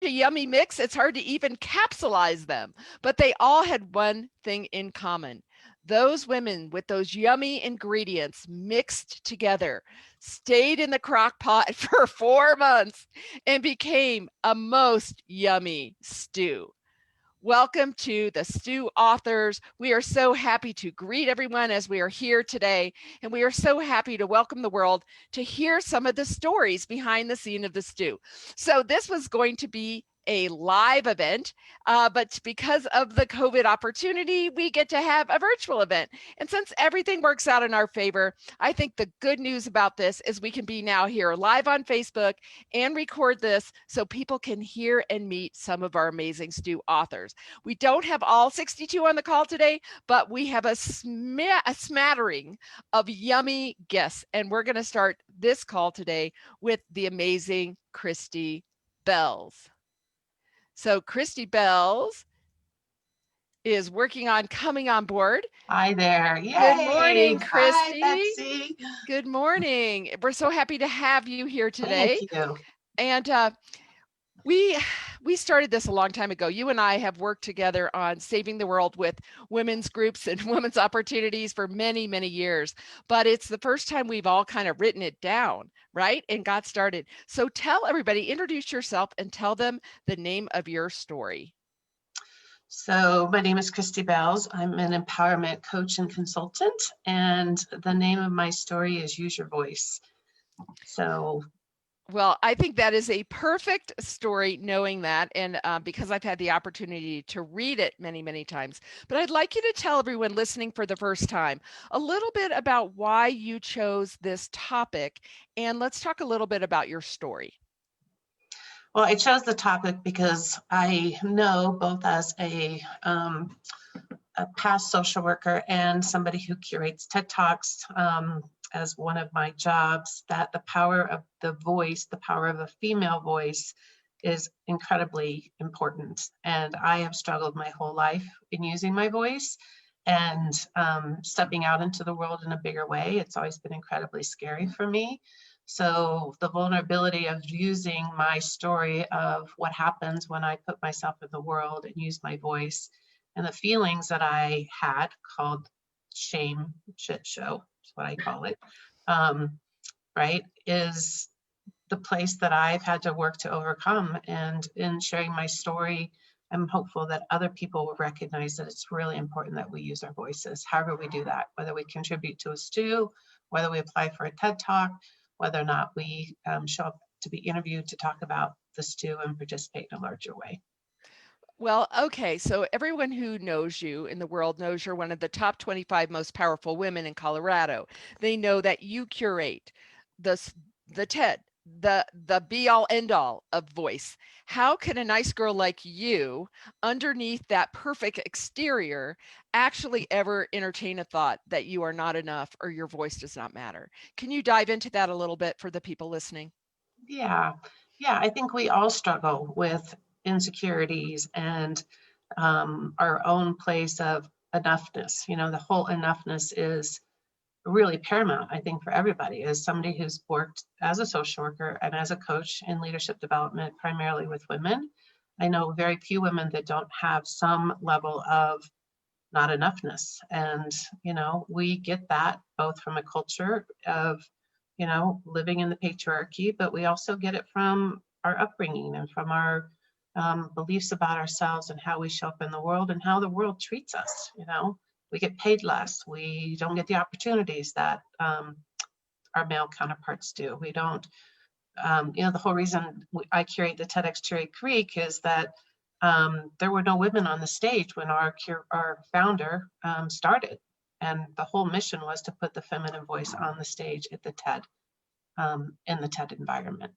a yummy mix, it's hard to even capsulize them. But they all had one thing in common. Those women with those yummy ingredients mixed together stayed in the crock pot for 4 months and became a most yummy stew. Welcome to the Stew Authors. We are so happy to greet everyone as we are here today, and we are so happy to welcome the world to hear some of the stories behind the scene of the stew. So this was going to be a live event, but because of the COVID opportunity, we get to have a virtual event. And since everything works out in our favor, I think the good news about this is we can be now here live on Facebook and record this so people can hear and meet some of our amazing stew authors. We don't have all 62 on the call today, but we have a smattering of yummy guests. And we're going to start this call today with the amazing Christy Bells. So Christy Bells is working on coming on board. Hi there. Yay. Good morning, Christy. Hi, Betsy. Good morning. We're so happy to have you here today. Thank you. And we started this a long time ago. You and I have worked together on saving the world with women's groups and women's opportunities for many, many years. But it's the first time we've all kind of written it down, right? And got started. So tell everybody, introduce yourself and tell them the name of your story. So my name is Christy Bells. I'm an empowerment coach and consultant. And the name of my story is Use Your Voice. Well, I think that is a perfect story knowing that, and because I've had the opportunity to read it many, many times. But I'd like you to tell everyone listening for the first time a little bit about why you chose this topic, and let's talk a little bit about your story. Well, I chose the topic because I know both as a past social worker and somebody who curates TED Talks as one of my jobs, that the power of the voice, the power of a female voice is incredibly important. And I have struggled my whole life in using my voice and stepping out into the world in a bigger way. It's always been incredibly scary for me. So the vulnerability of using my story of what happens when I put myself in the world and use my voice, and the feelings that I had, called shame shit show, is what I call it, right, is the place that I've had to work to overcome. And in sharing my story, I'm hopeful that other people will recognize that it's really important that we use our voices, however we do that, whether we contribute to a stew, whether we apply for a TED Talk, whether or not we show up to be interviewed to talk about the stew and participate in a larger way. Well, okay, so everyone who knows you in the world knows you're one of the top 25 most powerful women in Colorado. They know that you curate the TED, the be-all end-all of voice. How can a nice girl like you, underneath that perfect exterior, actually ever entertain a thought that you are not enough or your voice does not matter? Can you dive into that a little bit for the people listening? Yeah, I think we all struggle with insecurities and our own place of enoughness. You know, the whole enoughness is really paramount, I think, for everybody. As somebody who's worked as a social worker and as a coach in leadership development, primarily with women, I know very few women that don't have some level of not enoughness. And, you know, we get that both from a culture of, you know, living in the patriarchy, but we also get it from our upbringing and from our beliefs about ourselves and how we show up in the world and how the world treats us. You know, we get paid less. We don't get the opportunities that our male counterparts do. We don't, you know, the whole reason I curate the TEDx Cherry Creek is that there were no women on the stage when our founder started. And the whole mission was to put the feminine voice on the stage at the TED, in the TED environment.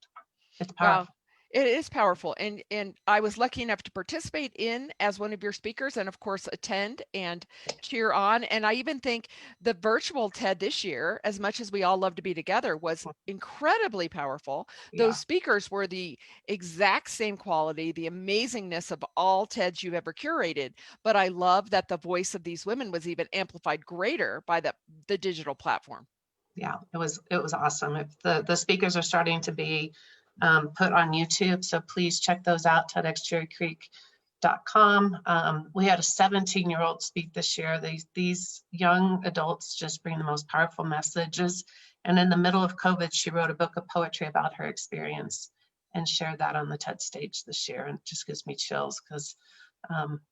It's powerful. Wow. It is powerful. And I was lucky enough to participate in as one of your speakers and of course attend and cheer on. And I even think the virtual TED this year, as much as we all love to be together, was incredibly powerful. Yeah. Those speakers were the exact same quality, the amazingness of all TEDs you've ever curated. But I love that the voice of these women was even amplified greater by the digital platform. Yeah, it was awesome. If the speakers are starting to be put on YouTube. So please check those out, TEDxCherryCreek.com. We had a 17-year-old speak this year. These young adults just bring the most powerful messages. And in the middle of COVID, she wrote a book of poetry about her experience and shared that on the TED stage this year. And it just gives me chills because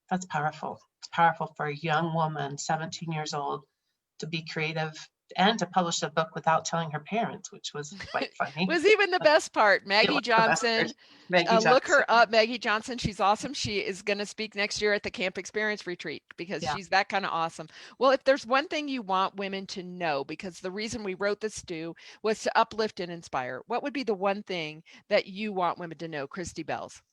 that's powerful. It's powerful for a young woman, 17 years old, to be creative and to publish a book without telling her parents, which was quite funny. Was even the best part. It Maggie was the best Johnson. part. Maggie Look her Johnson. up, Maggie Johnson. She's awesome. She is going to speak next year at the Camp Experience Retreat because Yeah. she's that kind of awesome. Well, if there's one thing you want women to know, because the reason we wrote this, Stu, was to uplift and inspire, what would be the one thing that you want women to know, Christy Bells?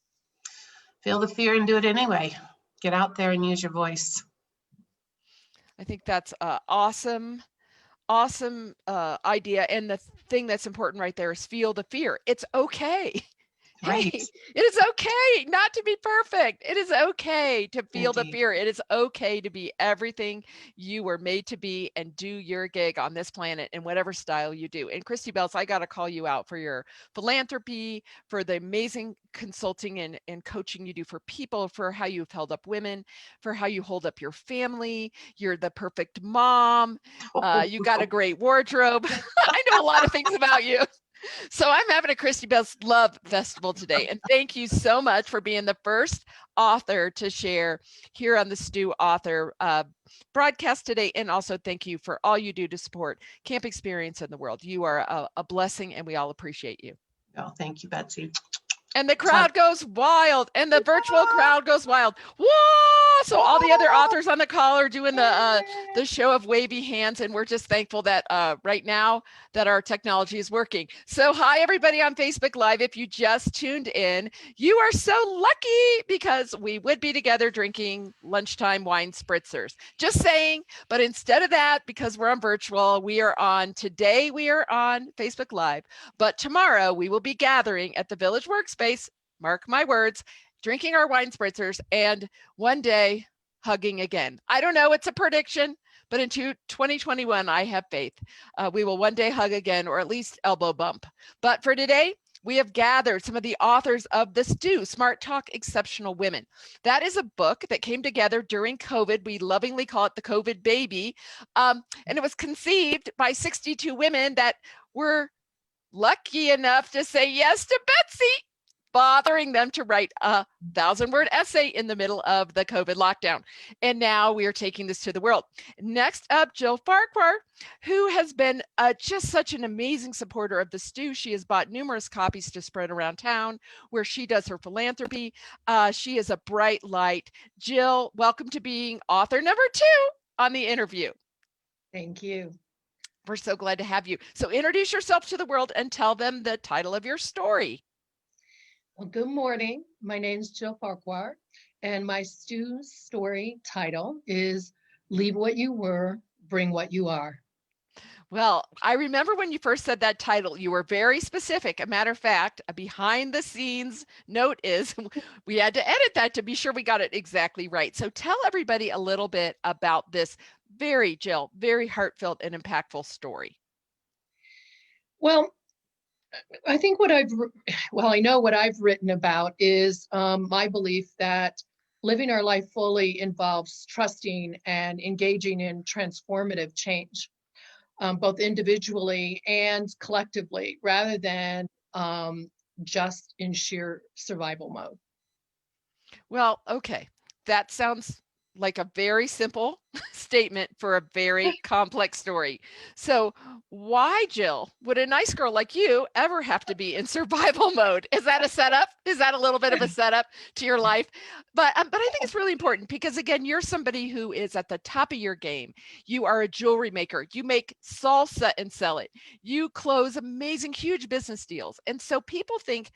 Feel the fear and do it anyway. Get out there and use your voice. I think that's awesome idea. And the thing that's important right there is feel the fear. It's okay. Right. Hey, it is okay not to be perfect. It is okay to feel the fear. It is okay to be everything you were made to be and do your gig on this planet in whatever style you do. And Christy Bells, I got to call you out for your philanthropy, for the amazing consulting and coaching you do for people, for how you've held up women, for how you hold up your family. You're the perfect mom. You got a great wardrobe. I know a lot of things about you. So I'm having a Christy Bells Love Festival today. And thank you so much for being the first author to share here on the Stu Author broadcast today. And also thank you for all you do to support Camp Experience in the world. You are a blessing and we all appreciate you. Oh, thank you, Betsy. And the crowd goes wild and the virtual crowd goes wild. Whoa! So all the other authors on the call are doing the show of wavy hands. And we're just thankful that right now that our technology is working. So hi, everybody on Facebook Live. If you just tuned in, you are so lucky because we would be together drinking lunchtime wine spritzers. Just saying, but instead of that, because we're on virtual, today we are on Facebook Live, but tomorrow we will be gathering at the Village Workspace, mark my words, drinking our wine spritzers, and one day hugging again. I don't know, it's a prediction, but in 2021, I have faith. We will one day hug again, or at least elbow bump. But for today, we have gathered some of the authors of the Stu, Smart Talk Exceptional Women. That is a book that came together during COVID. We lovingly call it the COVID baby. And it was conceived by 62 women that were lucky enough to say yes to Betsy, bothering them to write a 1,000-word essay in the middle of the COVID lockdown. And now we are taking this to the world. Next up, Jill Farquhar, who has been just such an amazing supporter of the Stu. She has bought numerous copies to spread around town where she does her philanthropy. She is a bright light. Jill, welcome to being author number 2 on the interview. Thank you. We're so glad to have you. So introduce yourself to the world and tell them the title of your story. Well, good morning. My name is Jill Farquhar, and my Stu story title is Leave What You Were, Bring What You Are. Well, I remember when you first said that title, you were very specific. A matter of fact, a behind the scenes note is we had to edit that to be sure we got it exactly right. So tell everybody a little bit about this Jill, very heartfelt and impactful story. Well, I think I know what I've written about is my belief that living our life fully involves trusting and engaging in transformative change, both individually and collectively, rather than just in sheer survival mode. Well, okay. That sounds like a very simple statement for a very complex story. So why, Jill, would a nice girl like you ever have to be in survival mode? Is that a setup? Is that a little bit of a setup to your life? But I think it's really important because, again, you're somebody who is at the top of your game. You are a jewelry maker. You make salsa and sell it. You close amazing, huge business deals. And so people think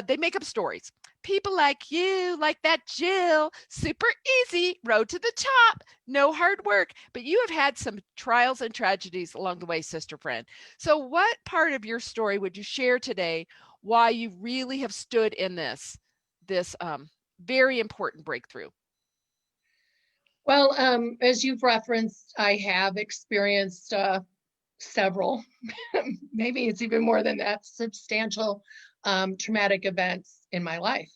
they make up stories. People like you, like that Jill, super easy, road to the top, no hard work. But you have had some trials and tragedies along the way, sister friend. So what part of your story would you share today why you really have stood in this very important breakthrough? Well, as you've referenced, I have experienced several, maybe it's even more than that, substantial traumatic events in my life.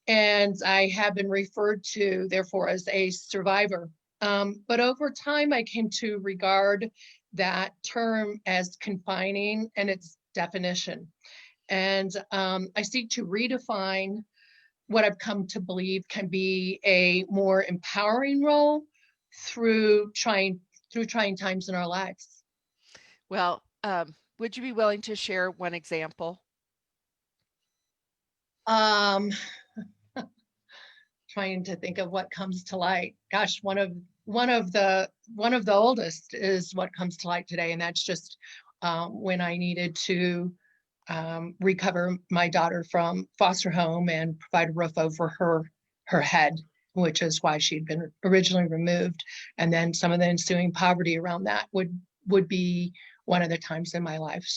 And I have been referred to, therefore, as a survivor. But over time, I came to regard that term as confining and its definition. And I seek to redefine what I've come to believe can be a more empowering role through trying times in our lives. Well, would you be willing to share one example? Trying to think of what comes to light. Gosh, one of the oldest is what comes to light today, and that's just when I needed to recover my daughter from foster home and provide a roof over her head, which is why she'd been originally removed. And then some of the ensuing poverty around that would be one of the times in my life.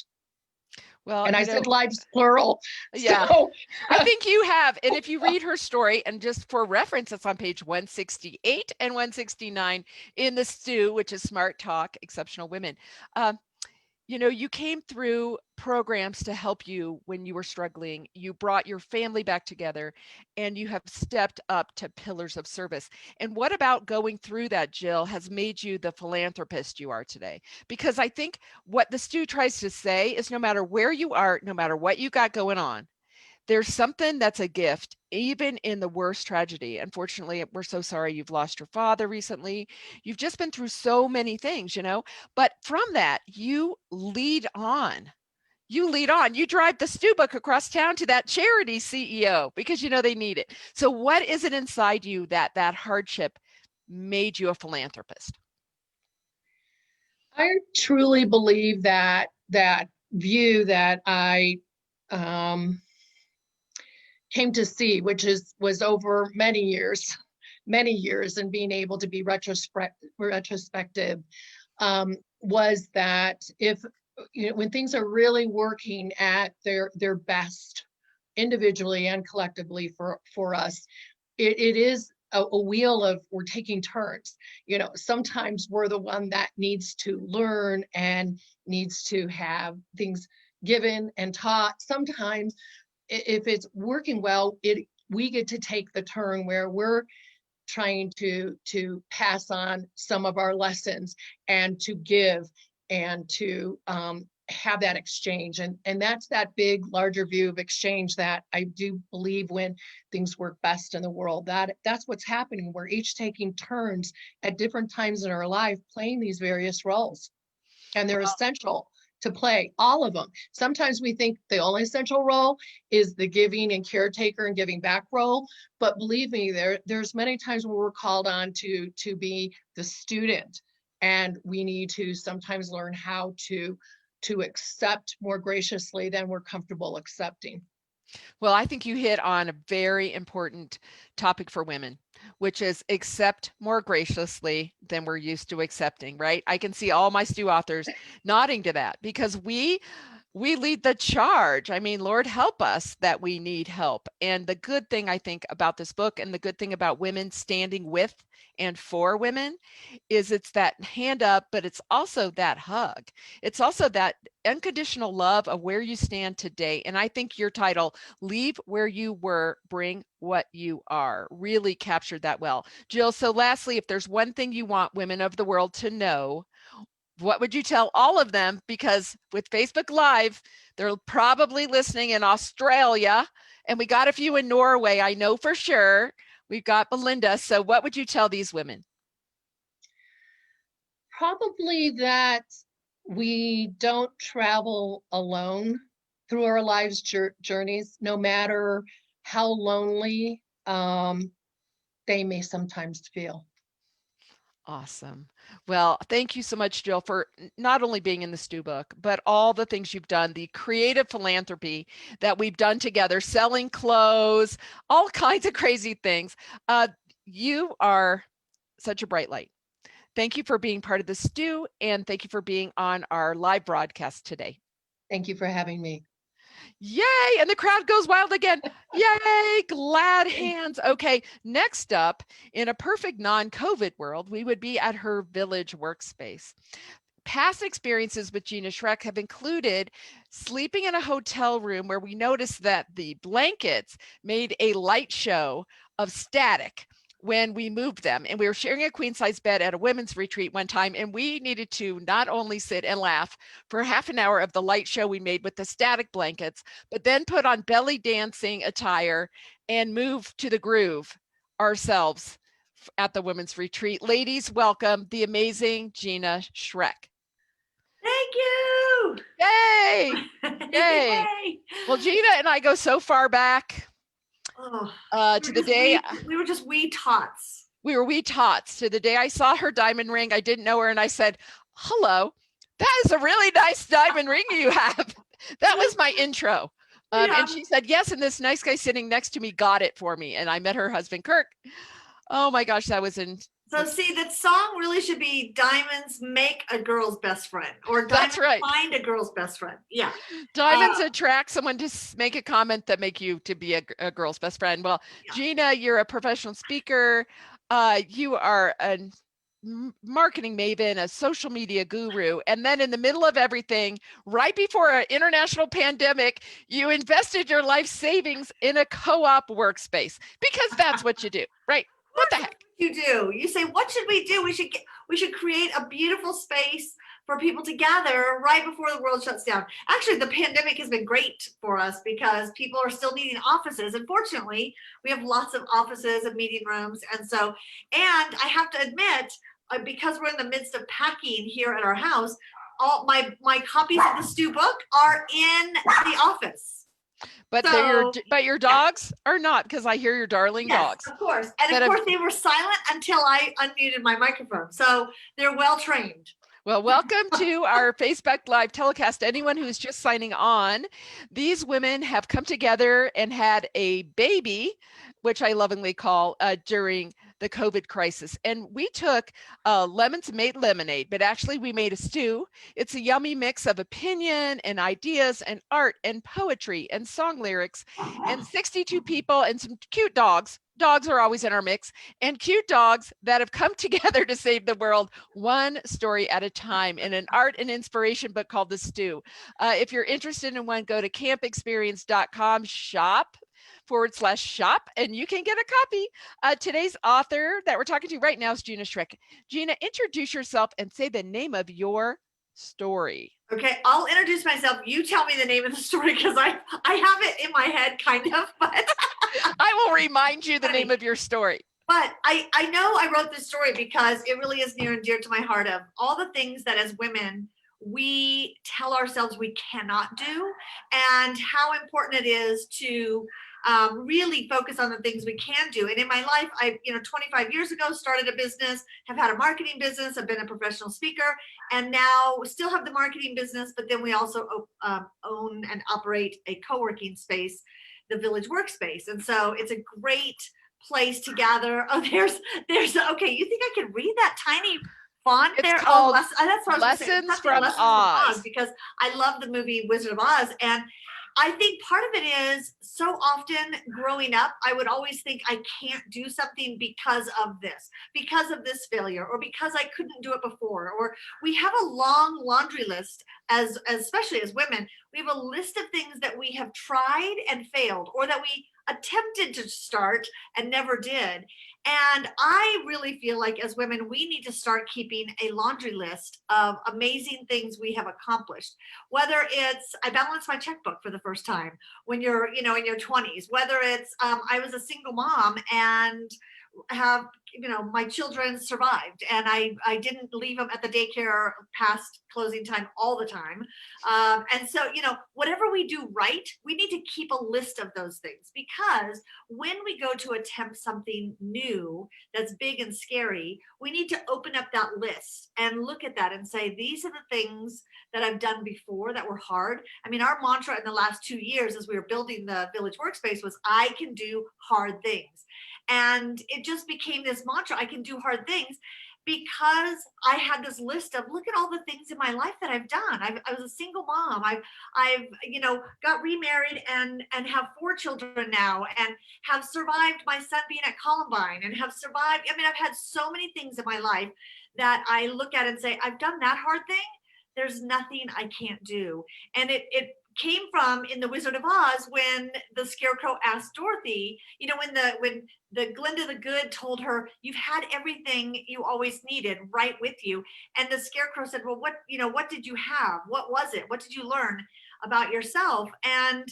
Well, and I said lives plural. Yeah, so. I think you have. And if you read her story, and just for reference, it's on page 168 and 169 in the Stew, which is Smart Talk, Exceptional Women. You came through programs to help you when you were struggling. You brought your family back together, and you have stepped up to pillars of service. And what about going through that, Jill, has made you the philanthropist you are today? Because I think what the Stew tries to say is no matter where you are, no matter what you got going on, there's something that's a gift, even in the worst tragedy. Unfortunately, we're so sorry you've lost your father recently. You've just been through so many things, but from that, you lead on. You drive the Stew book across town to that charity CEO because they need it. So what is it inside you that hardship made you a philanthropist? I truly believe that view that I came to see, which was over many years, and being able to be retrospective, was that if when things are really working at their best, individually and collectively for us, it is a wheel of we're taking turns. Sometimes we're the one that needs to learn and needs to have things given and taught. Sometimes if it's working well, we get to take the turn where we're trying to pass on some of our lessons and to give and to have that exchange. And that's that big, larger view of exchange that I do believe when things work best in the world, that's what's happening. We're each taking turns at different times in our life, playing these various roles. And they're essential to play, all of them. Sometimes we think the only essential role is the giving and caretaker and giving back role. But believe me, there's many times where we're called on to be the student. And we need to sometimes learn how to accept more graciously than we're comfortable accepting. Well, I think you hit on a very important topic for women, which is accept more graciously than we're used to accepting, right? I can see all my Stew authors nodding to that because we lead the charge. I mean, Lord help us that we need help. And the good thing I think about this book, and the good thing about women standing with and for women, is it's that hand up, but it's also that hug. It's also that unconditional love of where you stand today. And I think your title, Leave Where You Were, Bring What You Are, really captured that well. Jill, so lastly, if there's one thing you want women of the world to know, what would you tell all of them? Because with Facebook Live, they're probably listening in Australia, and we got a few in Norway, I know for sure. We've got Belinda. So what would you tell these women? Probably that we don't travel alone through our lives journeys, no matter how lonely they may sometimes feel. Awesome. Well, thank you so much, Jill, for not only being in the Stew book, but all the things you've done, the creative philanthropy that we've done together, selling clothes, all kinds of crazy things. You are such a bright light. Thank you for being part of the Stew, and thank you for being on our live broadcast today. Thank you for having me. Yay, and the crowd goes wild again. Yay, glad hands. Okay, next up, in a perfect non-COVID world, we would be at her village workspace. past experiences with Gina Shrek have included sleeping in a hotel room where we noticed that the blankets made a light show of static when we moved them. And we were sharing a queen size bed at a women's retreat one time, and we needed to not only sit and laugh for half an hour of the light show we made with the static blankets, but then put on belly dancing attire and move to the groove ourselves at the women's retreat. Ladies, welcome the amazing Gina Shrek. Thank you. Yay! Yay! Yay. Well, Gina and I go so far back to the day we were just wee tots. We were wee tots to the day I saw her diamond ring. I didn't know her, and I said, "Hello, that is a really nice diamond ring you have." That was my intro. Yeah. And she said, "Yes," and this nice guy sitting next to me got it for me, and I met her husband, Kirk. Oh my gosh, that was in. So see, that song really should be "Diamonds Make a Girl's Best Friend" or "Diamonds That's right. Find a Girl's Best Friend." Yeah. Diamonds attract someone to make a comment that make you to be a girl's best friend. Well, Yeah. Gina, you're a professional speaker. You are a marketing maven, a social media guru. And then in the middle of everything, right before an international pandemic, you invested your life savings in a co-op workspace because that's what you do, right? What the heck? You do. You say, what should we do? We should create a beautiful space for people to gather right before the world shuts down. Actually, the pandemic has been great for us because people are still needing offices. Unfortunately, we have lots of offices and meeting rooms. And I have to admit, because we're in the midst of packing here at our house, all my copies of the Stew book are in the office. But your dogs are not, because I hear your darling dogs. Of course. And of course, they were silent until I unmuted my microphone. So they're well trained. Well, welcome to our Facebook Live telecast. Anyone who's just signing on, these women have come together and had a baby, which I lovingly call during the COVID crisis. And we took lemons and made lemonade, but actually we made a stew. It's a yummy mix of opinion and ideas and art and poetry and song lyrics and 62 people and some cute dogs. Dogs are always in our mix, and cute dogs that have come together to save the world one story at a time in an art and inspiration book called The Stew. If you're interested in one, go to campexperience.com shop and you can get a copy. Today's author that we're talking to right now is Gina Shrek. Gina, introduce yourself and say the name of your story. Okay, I'll introduce myself. You tell me the name of the story because I have it in my head kind of, but I will remind you the name of your story. But I know I wrote this story because it really is near and dear to my heart of all the things that as women we tell ourselves we cannot do and how important it is to really focus on the things we can do. And in my life, 25 years ago, started a business, have had a marketing business, I've been a professional speaker, and now still have the marketing business, but then we also own and operate a co-working space, the Village Workspace. And so it's a great place to gather. Oh, there's okay, you think I can read that tiny font it's there? Called that's what Lessons from Oz. Because I love the movie Wizard of Oz. And I think part of it is so often growing up, I would always think I can't do something because of this failure, or because I couldn't do it before. Or we have a long laundry list especially as women, we have a list of things that we have tried and failed, or that we attempted to start and never did. And I really feel like as women, we need to start keeping a laundry list of amazing things we have accomplished. Whether it's, I balanced my checkbook for the first time when you're, in your 20s, whether it's, I was a single mom and have, my children survived and I didn't leave them at the daycare past closing time all the time. And so, whatever we do right, we need to keep a list of those things, because when we go to attempt something new that's big and scary, we need to open up that list and look at that and say, these are the things that I've done before that were hard. I mean, our mantra in the last 2 years as we were building the Village Workspace was, I can do hard things. And it just became this mantra, I can do hard things, because I had this list of, look at all the things in my life that I've done. I was a single mom. I've got remarried and have 4 children now, and have survived my son being at Columbine, and have survived. I've had so many things in my life that I look at and say, I've done that hard thing. there's nothing I can't do. And it came from in the Wizard of Oz when the Scarecrow asked Dorothy, when the Glinda the Good told her, you've had everything you always needed right with you. And the Scarecrow said, well, what did you have? What was it? What did you learn about yourself? And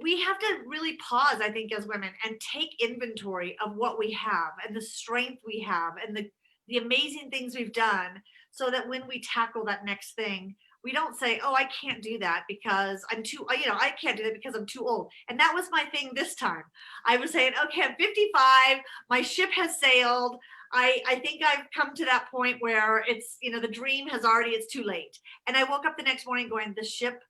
we have to really pause, I think, as women and take inventory of what we have and the strength we have and the amazing things we've done, so that when we tackle that next thing, we don't say, oh, I can't do that because I'm too, I can't do that because I'm too old. And that was my thing this time. I was saying, okay, I'm 55, my ship has sailed. I think I've come to that point where it's, the dream has already, it's too late. And I woke up the next morning going, the ship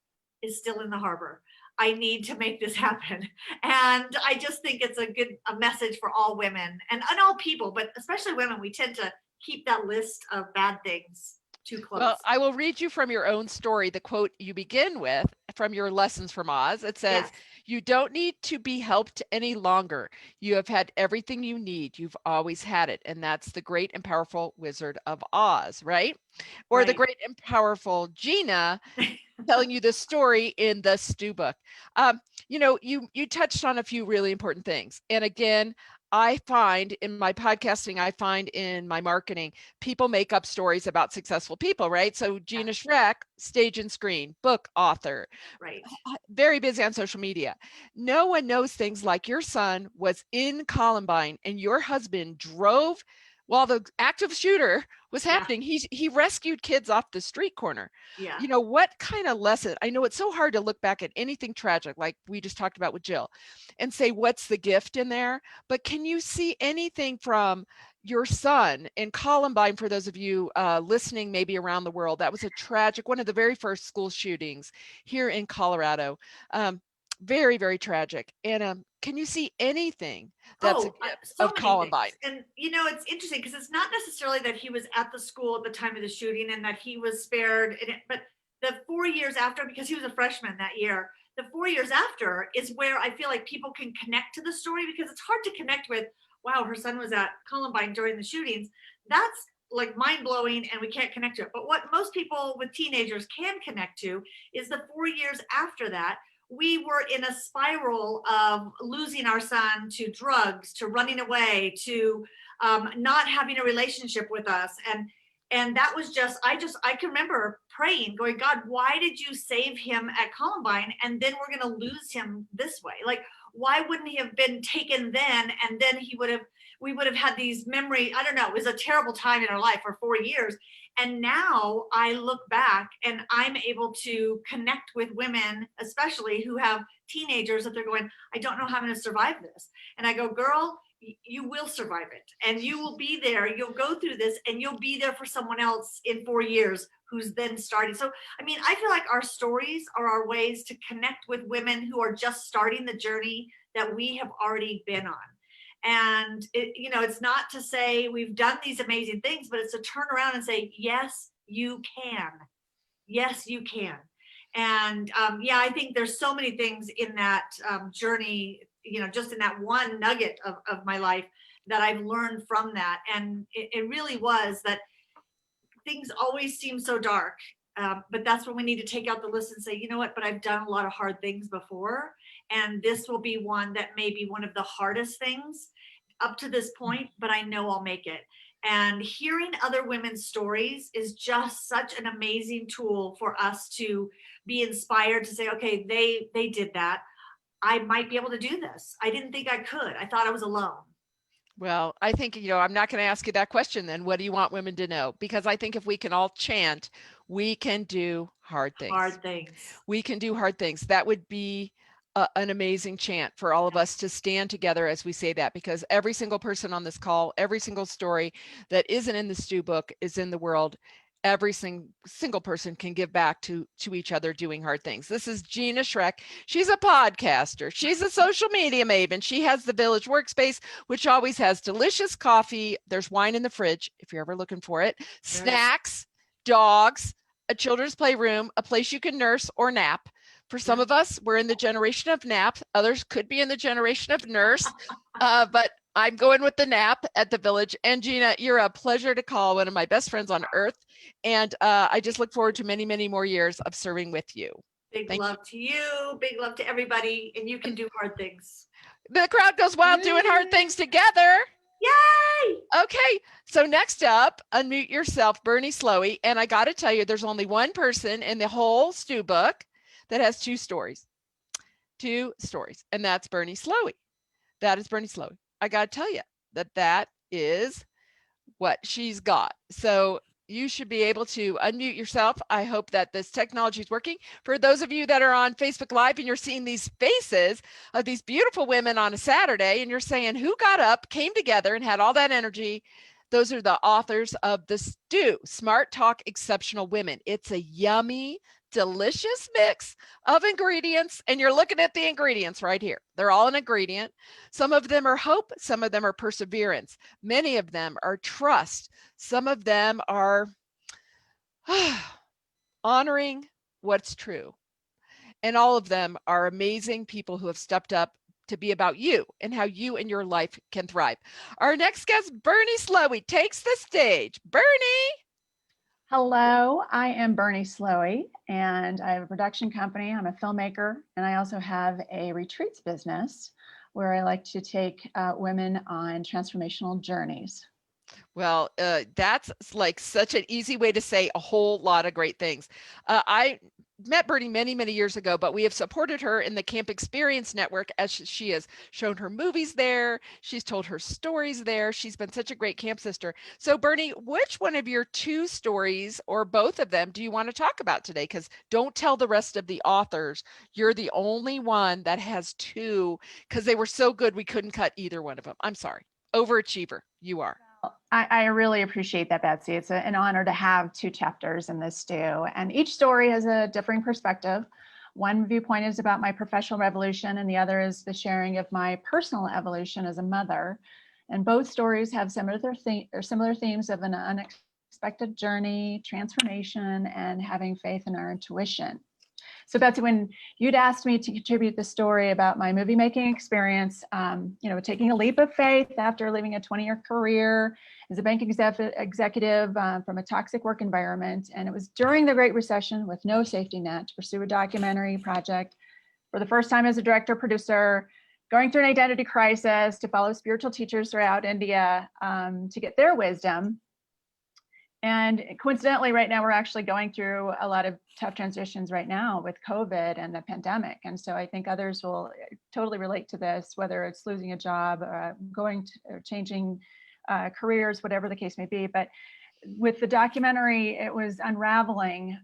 is still in the harbor. I need to make this happen. And I just think it's a message for all women and all people, but especially women. We tend to keep that list of bad things too close. Well, I will read you from your own story, the quote you begin with from your Lessons from Oz. It says, Yes. You don't need to be helped any longer. You have had everything you need. You've always had it. And that's the great and powerful Wizard of Oz, right? Or the Right. great and powerful Gina telling you the story in the Stew book. You touched on a few really important things. And again, I find in my podcasting, I find in my marketing, people make up stories about successful people, right? So Gina Shrek, stage and screen, book author, Right. very busy on social media. No one knows things like your son was in Columbine and your husband drove while the active shooter was happening. He rescued kids off the street corner. Yeah. What kind of lesson? I know it's so hard to look back at anything tragic like we just talked about with Jill and say, what's the gift in there? But can you see anything from your son in Columbine, for those of you listening maybe around the world? That was a tragic, one of the very first school shootings here in Colorado. Very, very tragic. And can you see anything that's a gift so of many Columbine? things. And it's interesting because it's not necessarily that he was at the school at the time of the shooting and that he was spared, but the 4 years after, because he was a freshman that year, the 4 years after is where I feel like people can connect to the story, because it's hard to connect with, wow, her son was at Columbine during the shootings. That's like mind-blowing and we can't connect to it. But what most people with teenagers can connect to is the 4 years after that, we were in a spiral of losing our son to drugs, to running away, to not having a relationship with us. And that was I can remember praying, going, God, why did you save him at Columbine? And then we're going to lose him this way. Like, why wouldn't he have been taken then? And then we would have had these memories. I don't know. It was a terrible time in our life for 4 years. And now I look back and I'm able to connect with women, especially who have teenagers, that they're going, I don't know how I'm going to survive this. And I go, girl, you will survive it. And you will be there. You'll go through this and you'll be there for someone else in 4 years who's then starting. So, I feel like our stories are our ways to connect with women who are just starting the journey that we have already been on. And it's not to say we've done these amazing things, but it's to turn around and say, yes, you can. Yes, you can. And I think there's so many things in that journey, just in that one nugget of my life that I've learned from that. And it really was that things always seem so dark. But that's when we need to take out the list and say, you know what, but I've done a lot of hard things before. And this will be one that may be one of the hardest things up to this point, but I know I'll make it. And hearing other women's stories is just such an amazing tool for us to be inspired to say, okay, they did that. I might be able to do this. I didn't think I could. I thought I was alone. Well, I think, I'm not going to ask you that question then. What do you want women to know? Because I think if we can all chant, we can do hard things. Hard things. We can do hard things. That would be an amazing chant for all of us to stand together as we say that, because every single person on this call, every single story that isn't in the Stew book is in the world. Every single person can give back to each other doing hard things. This is Gina Shrek. She's a podcaster. She's a social media maven. She has the Village Workspace, which always has delicious coffee. There's wine in the fridge if you're ever looking for it. Snacks, dogs, a children's playroom, a place you can nurse or nap. For some of us, we're in the generation of nap. Others could be in the generation of nurse. But I'm going with the nap at the Village. And Gina, you're a pleasure to call, one of my best friends on earth. And I just look forward to many, many more years of serving with you. Big Thank love to you. Big love to everybody. And you can do hard things. The crowd goes wild doing hard things together. Yay! Okay, so next up, unmute yourself, Bernie Sloey. And I got to tell you, there's only one person in the whole Stu book that has two stories, and that's Bernie Sloey. That is Bernie Sloey. I got to tell you that is what she's got. So you should be able to unmute yourself. I hope that this technology is working. For those of you that are on Facebook Live and you're seeing these faces of these beautiful women on a Saturday and you're saying, who got up, came together and had all that energy? Those are the authors of the Stew, Smart Talk Exceptional Women. It's a yummy, delicious mix of ingredients. And you're looking at the ingredients right here. They're all an ingredient. Some of them are hope. Some of them are perseverance. Many of them are trust. Some of them are honoring what's true. And all of them are amazing people who have stepped up to be about you and how you and your life can thrive. Our next guest, Bernie Sloey, takes the stage. Bernie. Hello, I am Bernie Sloey, and I have a production company. I'm a filmmaker, and I also have a retreats business where I like to take women on transformational journeys. Well, that's like such an easy way to say a whole lot of great things. I met Bernie many, many years ago, but we have supported her in the Camp Experience Network as she has shown her movies there. She's told her stories there. She's been such a great camp sister. So Bernie, which one of your two stories or both of them do you want to talk about today? Because don't tell the rest of the authors. You're the only one that has two because they were so good we couldn't cut either one of them. I'm sorry. Overachiever, you are. I really appreciate that, Betsy. It's an honor to have two chapters in this stew, and each story has a differing perspective. One viewpoint is about my professional revolution, and the other is the sharing of my personal evolution as a mother. And both stories have similar themes of an unexpected journey, transformation, and having faith in our intuition. So Betsy, when you'd asked me to contribute the story about my movie making experience, taking a leap of faith after leaving a 20-year career as a bank executive from a toxic work environment. And it was during the Great Recession with no safety net to pursue a documentary project for the first time as a director producer, going through an identity crisis to follow spiritual teachers throughout India to get their wisdom. And coincidentally, right now, we're actually going through a lot of tough transitions right now with COVID and the pandemic. And so I think others will totally relate to this, whether it's losing a job, changing careers, whatever the case may be. But with the documentary, it was unraveling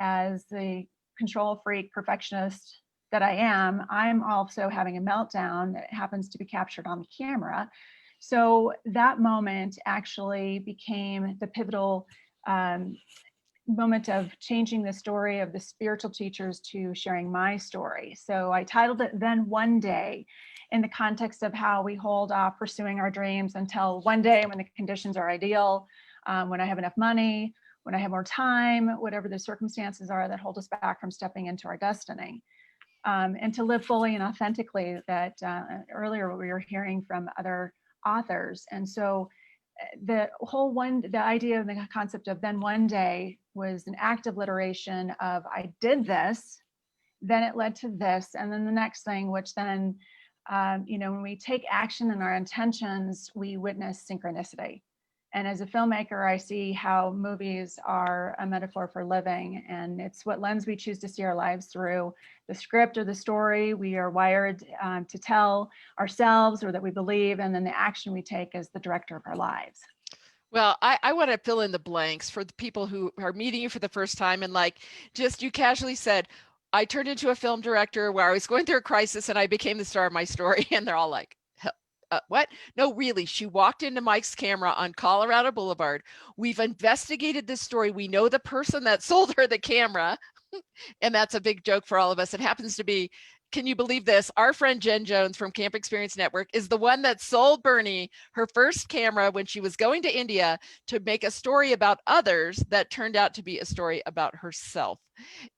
as the control freak perfectionist that I am. I'm also having a meltdown that happens to be captured on the camera. So that moment actually became the pivotal moment of changing the story of the spiritual teachers to sharing my story. So I titled it Then One Day in the context of how we hold off pursuing our dreams until one day when the conditions are ideal, when I have enough money, when I have more time, whatever the circumstances are that hold us back from stepping into our destiny. And to live fully and authentically that earlier we were hearing from other authors. And so the idea of the concept of then one day was an active alliteration of I did this, then it led to this, and then the next thing, which then, when we take action in our intentions, we witness synchronicity. And as a filmmaker, I see how movies are a metaphor for living, and it's what lens we choose to see our lives through. The script or the story we are wired to tell ourselves or that we believe, and then the action we take as the director of our lives. Well, I want to fill in the blanks for the people who are meeting you for the first time. And you casually said, I turned into a film director where I was going through a crisis and I became the star of my story. And they're all like, what? No, really. She walked into Mike's camera on Colorado Boulevard. We've investigated this story. We know the person that sold her the camera. And that's a big joke for all of us. It happens to be, can you believe this? Our friend Jen Jones from Camp Experience Network is the one that sold Bernie her first camera when she was going to India to make a story about others that turned out to be a story about herself.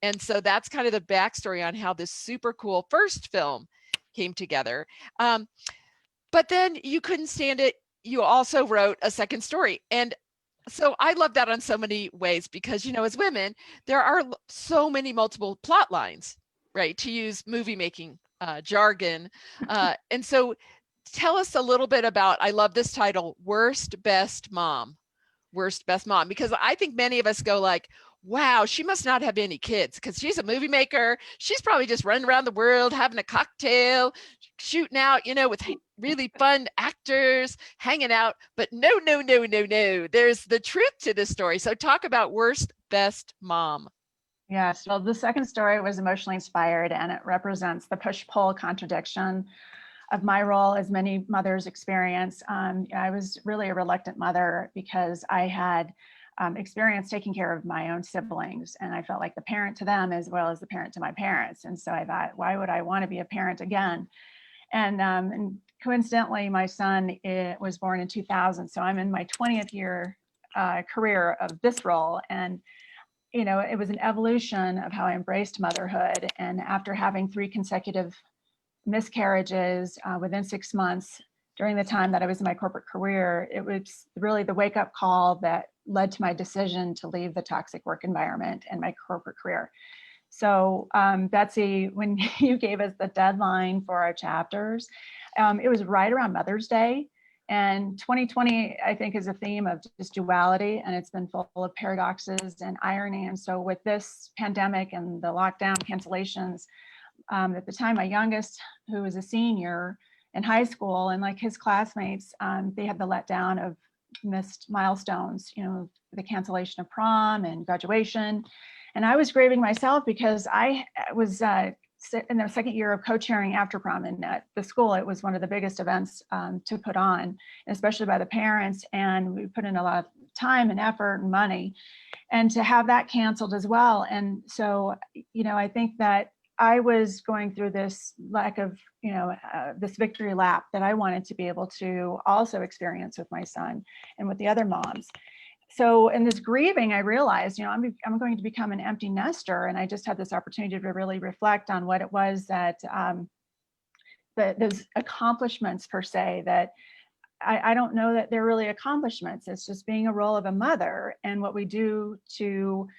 And so that's kind of the backstory on how this super cool first film came together. But then you couldn't stand it. You also wrote a second story. And so I love that on so many ways because, as women, there are so many multiple plot lines, right? To use movie making jargon. And so tell us a little bit about, I love this title, Worst Best Mom. Worst Best Mom, because I think many of us go like, wow, she must not have any kids because she's a movie maker. She's probably just running around the world, having a cocktail, shooting out, with really fun actors, hanging out. But no, no, no, no, no. There's the truth to this story. So talk about Worst Best Mom. Yes, well, the second story was emotionally inspired, and it represents the push-pull contradiction of my role, as many mothers experience. I was really a reluctant mother because I had experience taking care of my own siblings, and I felt like the parent to them as well as the parent to my parents. And so I thought, why would I want to be a parent again? And coincidentally, my son was born in 2000, so I'm in my 20th year career of this role. And it was an evolution of how I embraced motherhood. And after having 3 consecutive miscarriages within 6 months during the time that I was in my corporate career, it was really the wake-up call that led to my decision to leave the toxic work environment and my corporate career. So Betsy, when you gave us the deadline for our chapters, it was right around Mother's Day. And 2020, I think, is a theme of just duality, and it's been full of paradoxes and irony. And so with this pandemic and the lockdown cancellations, at the time, my youngest, who was a senior in high school, and like his classmates, they had the letdown of missed milestones, the cancellation of prom and graduation. And I was grieving myself because I was in the second year of co-chairing after prom, and at the school, it was one of the biggest events to put on, especially by the parents. And we put in a lot of time and effort and money, and to have that canceled as well. And so, I think that I was going through this lack of, this victory lap that I wanted to be able to also experience with my son and with the other moms. So in this grieving, I realized, I'm going to become an empty nester. And I just had this opportunity to really reflect on what it was that those accomplishments per se, that I don't know that they're really accomplishments. It's just being a role of a mother, and what we do to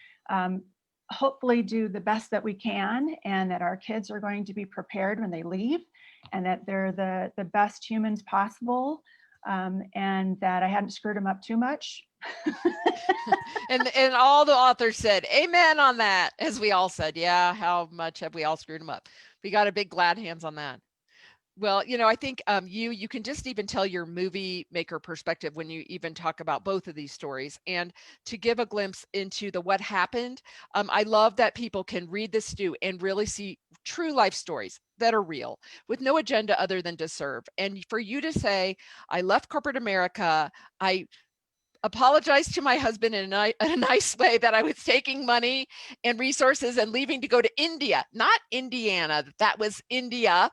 hopefully do the best that we can, and that our kids are going to be prepared when they leave, and that they're the best humans possible, and that I hadn't screwed them up too much. and all the authors said amen on that, as we all said, yeah, how much have we all screwed them up? We got a big glad hands on that. Well, I think you can just even tell your movie maker perspective when you even talk about both of these stories. And to give a glimpse into the what happened, I love that people can read this stew and really see true life stories that are real with no agenda other than to serve. And for you to say, I left corporate America, I apologized to my husband in a nice way that I was taking money and resources and leaving to go to India, not Indiana, that was India.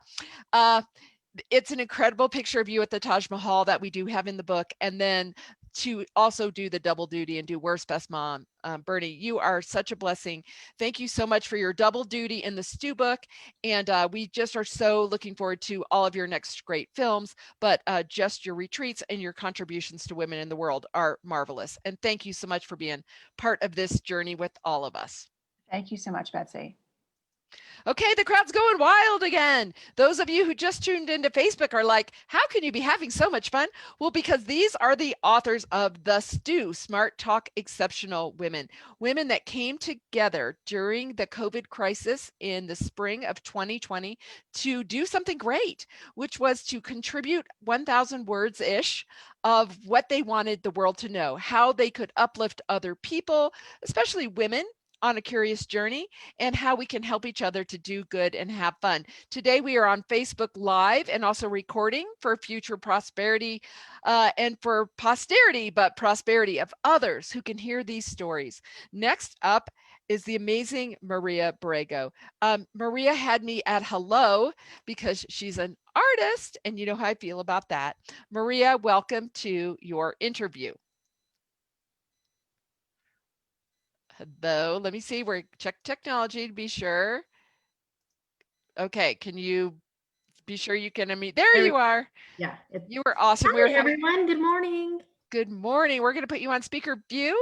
It's an incredible picture of you at the Taj Mahal that we do have in the book. And then to also do the double duty and do Worst Best Mom. Bernie, you are such a blessing. Thank you so much for your double duty in the Stew book. And we just are so looking forward to all of your next great films, but just your retreats and your contributions to women in the world are marvelous. And thank you so much for being part of this journey with all of us. Thank you so much, Betsy. Okay, the crowd's going wild again. Those of you who just tuned into Facebook are like, how can you be having so much fun? Well, because these are the authors of The Stew, Smart Talk Exceptional Women. Women that came together during the COVID crisis in the spring of 2020 to do something great, which was to contribute 1,000 words-ish of what they wanted the world to know, how they could uplift other people, especially women, on a curious journey, and how we can help each other to do good and have fun. Today we are on Facebook Live and also recording for future prosperity and for posterity, but prosperity of others who can hear these stories. Next up is the amazing Maria Brego. Maria had me at hello because she's an artist, and you know how I feel about that. Maria, welcome to your interview. Hello, let me see, we're check technology to be sure. Okay, can you be sure you can unmute. There you are. Yeah. You were awesome. Hi, everyone. Good morning. Good morning. We're going to put you on speaker view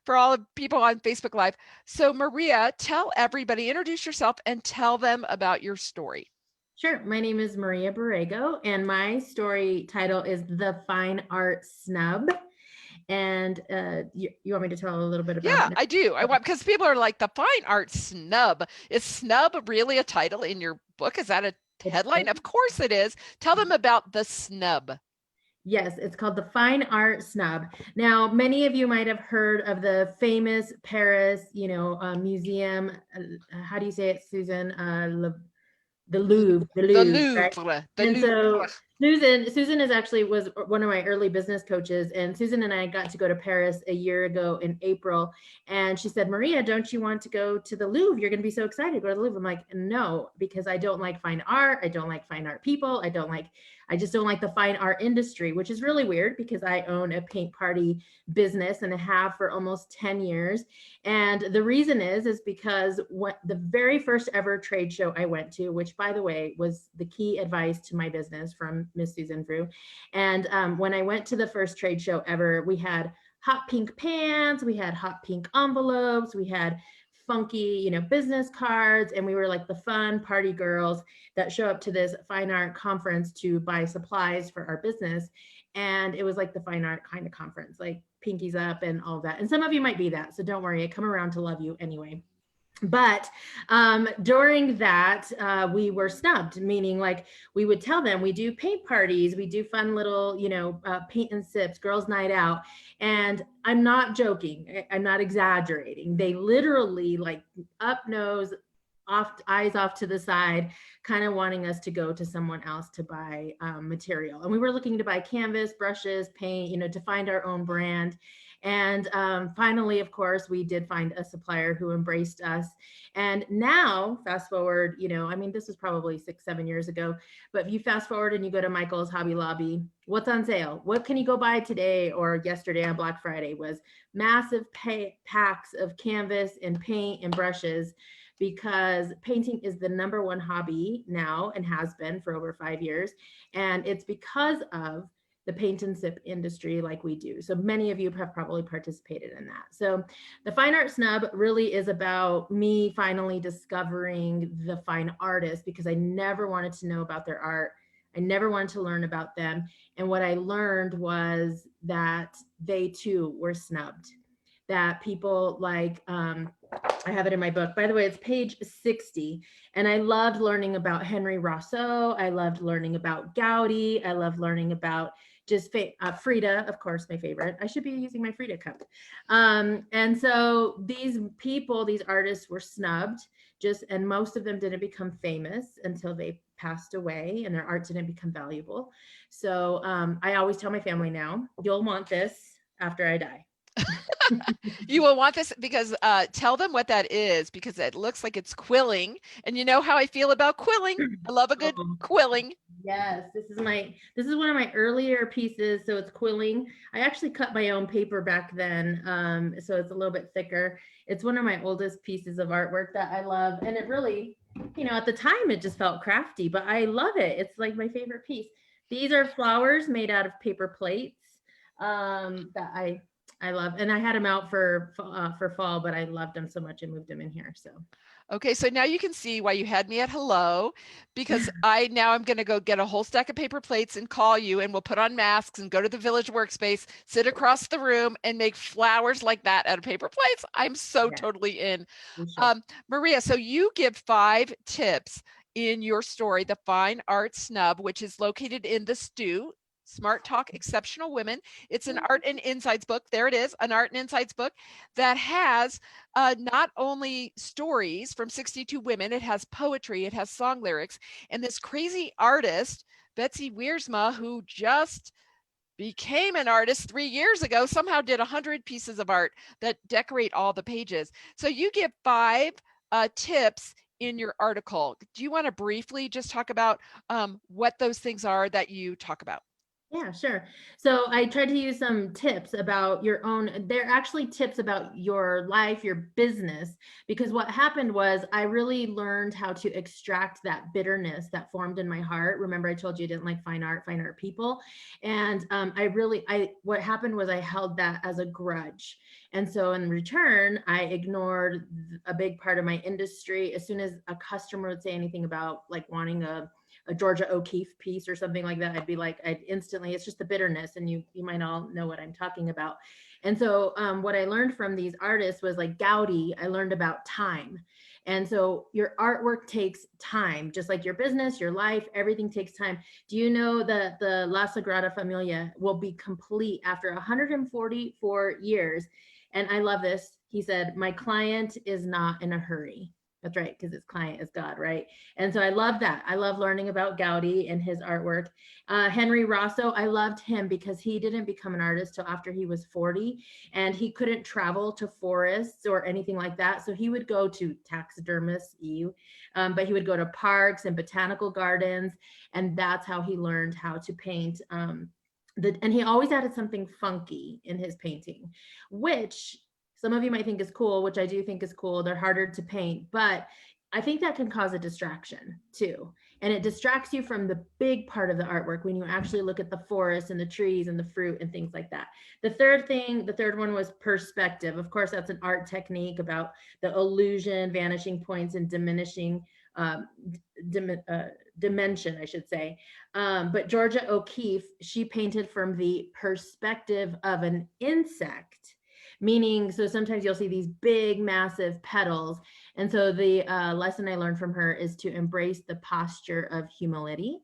for all the people on Facebook Live. So Maria, tell everybody, introduce yourself and tell them about your story. Sure. My name is Maria Brego, and my story title is The Fine Art Snub. And you want me to tell a little bit about it? Yeah, I do. I want, because people are like, the Fine Art Snub. Is Snub really a title in your book? Is that a headline? Of course it is. Tell them about the Snub. Yes, it's called The Fine Art Snub. Now, many of you might have heard of the famous Paris, museum. How do you say it, Susan? The Louvre. Right? So Susan was one of my early business coaches, and Susan and I got to go to Paris a year ago in April. And she said, Maria, don't you want to go to the Louvre? You're going to be so excited to go to the Louvre. I'm like, no, because I don't like fine art. I don't like fine art people. I just don't like the fine art industry, which is really weird because I own a paint party business and have for almost 10 years. And the reason is because the very first ever trade show I went to, which by the way, was the key advice to my business from Miss Susan Frew. And when I went to the first trade show ever, we had hot pink pants, we had hot pink envelopes, we had funky, business cards, and we were like the fun party girls that show up to this fine art conference to buy supplies for our business. And it was like the fine art kind of conference, like pinkies up and all that. And some of you might be that, so don't worry, I come around to love you anyway. But during that, we were snubbed, meaning like we would tell them we do paint parties, we do fun little, paint and sips, girls' night out. And I'm not joking. I'm not exaggerating. They literally like up nose, eyes off to the side, kind of wanting us to go to someone else to buy material. And we were looking to buy canvas, brushes, paint, to find our own brand. And finally, of course, we did find a supplier who embraced us. And now, fast forward, this was probably 6-7 years ago, but if you fast forward and you go to Michael's, Hobby Lobby, what's on sale? What can you go buy today or yesterday on Black Friday was massive packs of canvas and paint and brushes, because painting is the #1 hobby now and has been for over 5 years. And it's because of the paint and sip industry like we do. So many of you have probably participated in that. So the Fine Art Snub really is about me finally discovering the fine artist, because I never wanted to know about their art. I never wanted to learn about them. And what I learned was that they too were snubbed. That people like, I have it in my book. By the way, it's page 60. And I loved learning about Henry Rosso. I loved learning about Gaudi. I loved learning about just Frida, of course, my favorite. I should be using my Frida cup. And so these people, these artists were snubbed, and most of them didn't become famous until they passed away and their art didn't become valuable. So I always tell my family now, you'll want this after I die. You will want this, because tell them what that is, because it looks like it's quilling, and you know how I feel about quilling. I love a good quilling. Yes, this is one of my earlier pieces, so it's quilling. I actually cut my own paper back then, so it's a little bit thicker. It's one of my oldest pieces of artwork that I love, and it really, at the time it just felt crafty, but I love it. It's like my favorite piece. These are flowers made out of paper plates that I love, and I had them out for fall, but I loved them so much I moved them in here. So okay, so now you can see why you had me at hello, because I'm going to go get a whole stack of paper plates and call you, and we'll put on masks and go to the village workspace, sit across the room and make flowers like that out of paper plates. I'm so totally in. Sure. Maria, so you give 5 tips in your story, The Fine Art Snub, which is located in the Stew, Smart Talk Exceptional Women. It's an art and insights book. There it is, an art and insights book that has not only stories from 62 women, it has poetry, it has song lyrics, and this crazy artist, Betsy Wiersma, who just became an artist 3 years ago, somehow did 100 pieces of art that decorate all the pages. So you give 5 tips in your article. Do you want to briefly just talk about what those things are that you talk about? Yeah, sure. So I tried to use some tips about your own, they're actually tips about your life, your business, because what happened was I really learned how to extract that bitterness that formed in my heart. Remember, I told you I didn't like fine art people. And what happened was I held that as a grudge. And so in return, I ignored a big part of my industry. As soon as a customer would say anything about like wanting a Georgia O'Keeffe piece or something like that, I'd be like, I'd instantly, it's just the bitterness, and you might all know what I'm talking about. And so what I learned from these artists was like Gaudi, I learned about time. And so your artwork takes time, just like your business, your life, everything takes time. Do you know that the La Sagrada Familia will be complete after 144 years? And I love this. He said, my client is not in a hurry. That's right, because his client is God, right? And so I love that. I love learning about Gaudi and his artwork. Henry Rosso, I loved him because he didn't become an artist till after he was 40, and he couldn't travel to forests or anything like that. So he would go to taxidermists, but he would go to parks and botanical gardens, and that's how he learned how to paint. And he always added something funky in his painting, which some of you might think is cool, which I do think is cool. They're harder to paint, but I think that can cause a distraction too. And it distracts you from the big part of the artwork when you actually look at the forest and the trees and the fruit and things like that. The third one was perspective. Of course, that's an art technique about the illusion, vanishing points, and diminishing dimension, I should say. But Georgia O'Keeffe, she painted from the perspective of an insect. Meaning, so sometimes you'll see these big, massive petals. And so the lesson I learned from her is to embrace the posture of humility.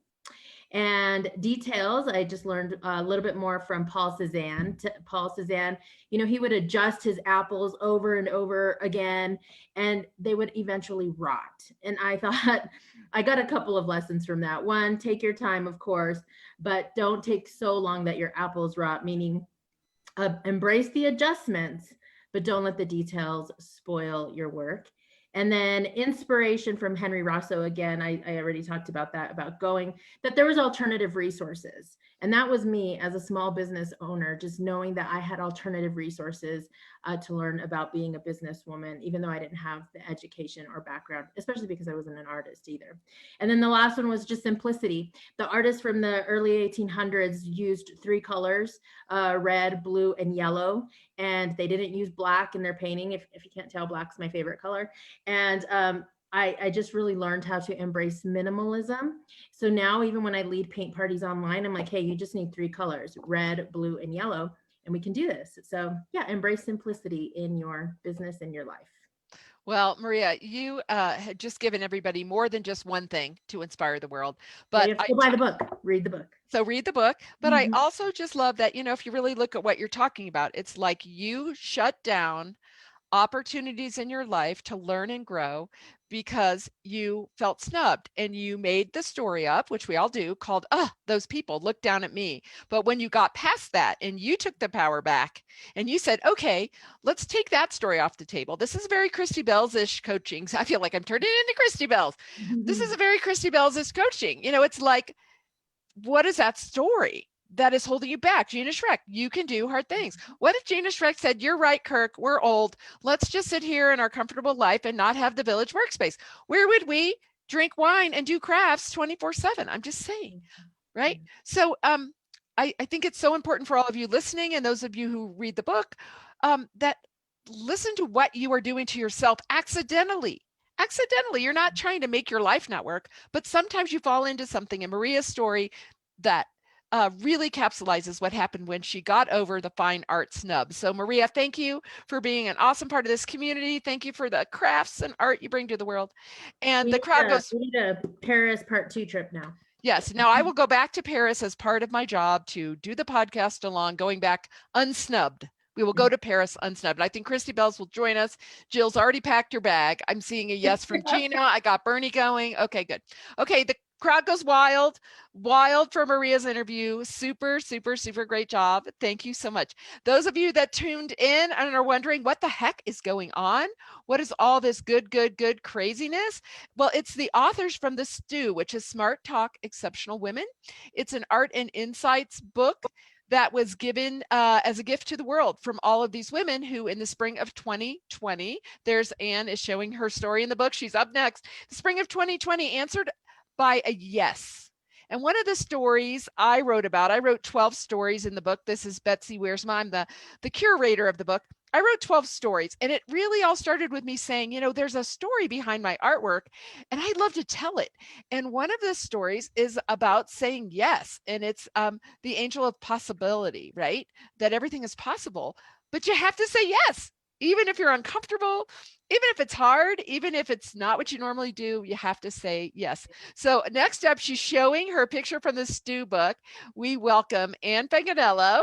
And details, I just learned a little bit more from Paul Cézanne. Paul Cézanne, he would adjust his apples over and over again, and they would eventually rot. And I thought, I got a couple of lessons from that. One, take your time, of course, but don't take so long that your apples rot, meaning embrace the adjustments, but don't let the details spoil your work. And then inspiration from Henry Rosso. Again, I already talked about that, that there was alternative resources. And that was me as a small business owner, just knowing that I had alternative resources to learn about being a businesswoman, even though I didn't have the education or background, especially because I wasn't an artist either. And then the last one was just simplicity. The artists from the early 1800s used 3 colors, red, blue, and yellow. And they didn't use black in their painting. If you can't tell, black's my favorite color. And I just really learned how to embrace minimalism. So now even when I lead paint parties online, I'm like, hey, you just need 3 colors, red, blue, and yellow, and we can do this. So yeah, embrace simplicity in your business and your life. Well, Maria, you had just given everybody more than just one thing to inspire the world. But you have to buy the book, read the book. So read the book. But I also just love that, if you really look at what you're talking about, it's like you shut down opportunities in your life to learn and grow because you felt snubbed, and you made the story up, which we all do, called, those people look down at me. But when you got past that and you took the power back and you said, okay, let's take that story off the table. This is very Christy Bells-ish coaching. I feel like I'm turning into Christy Bells. This is a very Christy Bells-ish coaching. It's like, what is that story that is holding you back? Gina Shrek, you can do hard things. What if Gina Shrek said, you're right, Kirk, we're old. Let's just sit here in our comfortable life and not have the village workspace. Where would we drink wine and do crafts 24/7? I'm just saying, right? So I think it's so important for all of you listening and those of you who read the book that listen to what you are doing to yourself accidentally. You're not trying to make your life not work, but sometimes you fall into something. And Maria's story that really capsulizes what happened when she got over the fine art snub. So Maria, thank you for being an awesome part of this community. Thank you for the crafts and art you bring to the world. And the crowd goes, we need a Paris part 2 trip now. Yes. Now I will go back to Paris as part of my job to do the podcast along, going back unsnubbed. We will go to Paris unsnubbed. And I think Christy Bells will join us. Jill's already packed her bag. I'm seeing a yes from Gina. I got Bernie going. Okay, good. Okay, Crowd goes wild. Wild for Maria's interview. Super, super, super great job. Thank you so much. Those of you that tuned in and are wondering what the heck is going on, what is all this good craziness? Well, it's the authors from The Stew, which is Smart Talk Exceptional Women. It's an art and insights book that was given as a gift to the world from all of these women who in the spring of 2020, there's Anne is showing her story in the book. She's up next. The spring of 2020 answered by a yes. And one of the stories I wrote 12 stories in the book. This is Betsy Wiersma. I'm the curator of the book. I wrote 12 stories, and it really all started with me saying, there's a story behind my artwork and I'd love to tell it. And one of the stories is about saying yes. And it's the angel of possibility, right? That everything is possible, but you have to say yes. Even if you're uncomfortable, even if it's hard, even if it's not what you normally do, you have to say yes. So next up, she's showing her picture from the Stew book. We welcome Anne Fanganello,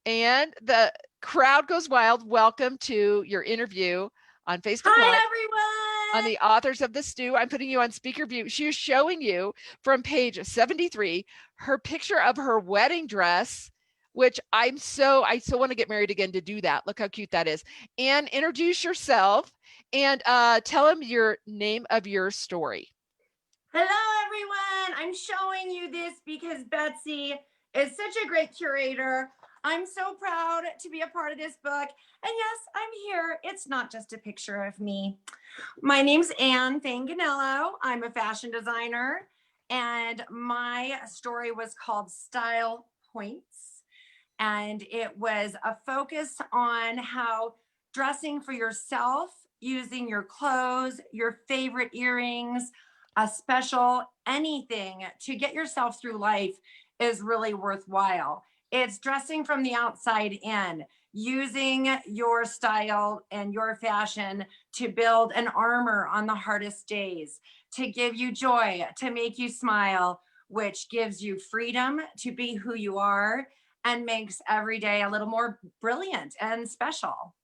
and the crowd goes wild. Welcome to your interview on Facebook Hi, Live. everyone. On the authors of The Stew. I'm putting you on speaker view. She's showing you from page 73, her picture of her wedding dress, which I so want to get married again to do that. Look how cute that is. And introduce yourself and tell them your name of your story. Hello, everyone. I'm showing you this because Betsy is such a great curator. I'm so proud to be a part of this book. And yes, I'm here. It's not just a picture of me. My name's Anne Fanganello. I'm a fashion designer, and my story was called Style Points. And it was a focus on how dressing for yourself, using your clothes, your favorite earrings, a special anything to get yourself through life is really worthwhile. It's dressing from the outside in, using your style and your fashion to build an armor on the hardest days, to give you joy, to make you smile, which gives you freedom to be who you are and makes every day a little more brilliant and special.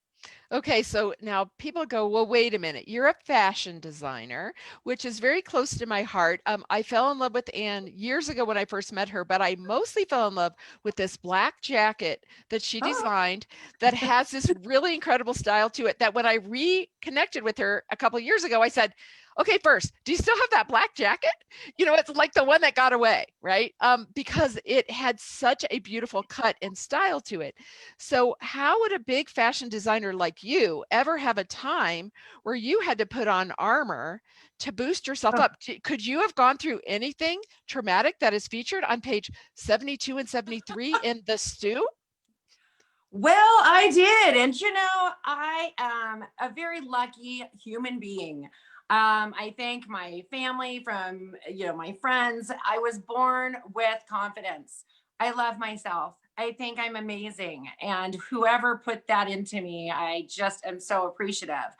Okay, so now people go, well, wait a minute. You're a fashion designer, which is very close to my heart. I fell in love with Anne years ago when I first met her, but I mostly fell in love with this black jacket that she designed that has this really incredible style to it, that when I reconnected with her a couple of years ago, I said, okay, first, do you still have that black jacket? It's like the one that got away, right? Because it had such a beautiful cut and style to it. So how would a big fashion designer like you ever have a time where you had to put on armor to boost yourself up? Could you have gone through anything traumatic that is featured on page 72 and 73 in The Stew? Well, I did. And I am a very lucky human being. I thank my family from, my friends. I was born with confidence. I love myself. I think I'm amazing. And whoever put that into me, I just am so appreciative.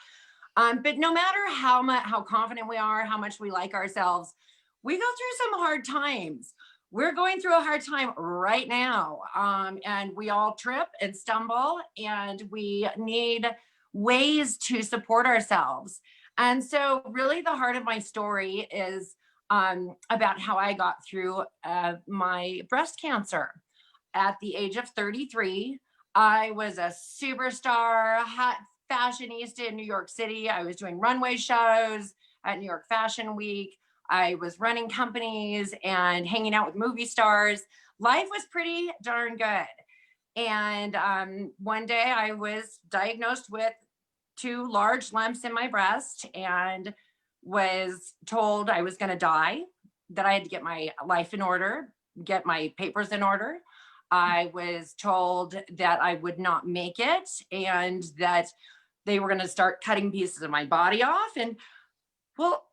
But no matter how confident we are, how much we like ourselves, we go through some hard times. We're going through a hard time right now. And we all trip and stumble, and we need ways to support ourselves. And so really the heart of my story is about how I got through my breast cancer. At the age of 33, I was a superstar, hot fashionista in New York City. I was doing runway shows at New York Fashion Week. I was running companies and hanging out with movie stars. Life was pretty darn good. And one day I was diagnosed with 2 large lumps in my breast and was told I was going to die, that I had to get my life in order, get my papers in order. I was told that I would not make it and that they were going to start cutting pieces of my body off. And well,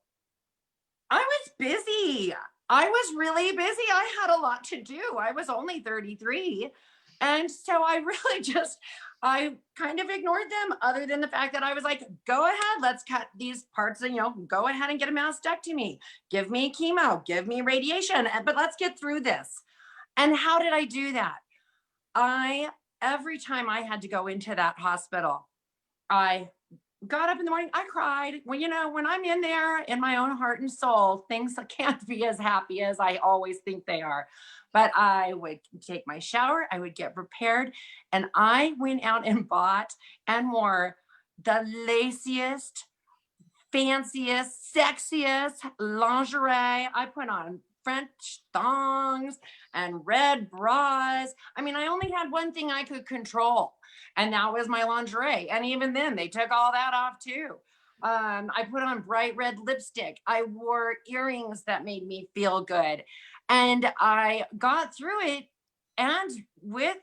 I was busy. I was really busy. I had a lot to do. I was only 33. And so I kind of ignored them, other than the fact that I was like, go ahead, let's cut these parts and, go ahead and get a mastectomy. Give me chemo, give me radiation, but let's get through this. And how did I do that? Every time I had to go into that hospital, I got up in the morning, I cried. Well, you know, when I'm in there in my own heart and soul, things can't be as happy as I always think they are. But I would take my shower, I would get prepared, and I went out and bought and wore the laciest, fanciest, sexiest lingerie. I put on French thongs and red bras. I mean, I only had one thing I could control, and that was my lingerie. And even then, they took all that off too. I put on bright red lipstick. I wore earrings that made me feel good. And I got through it, and with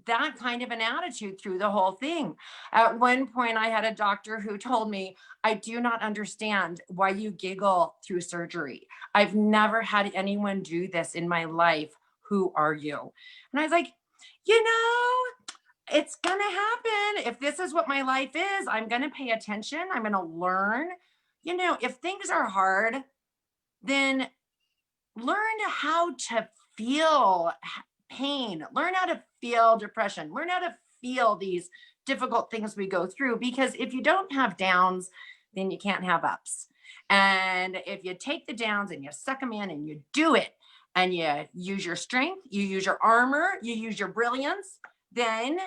that kind of an attitude through the whole thing. At one point, I had a doctor who told me, I do not understand why you giggle through surgery. I've never had anyone do this in my life. Who are you? And I was like, you know, it's going to happen. If this is what my life is, I'm going to pay attention. I'm going to learn. You know, if things are hard, then learn how to feel pain, learn how to feel depression, learn how to feel these difficult things we go through. Because if you don't have downs, then you can't have ups. And if you take the downs and you suck them in and you do it, and you use your strength, you use your armor, you use your brilliance, then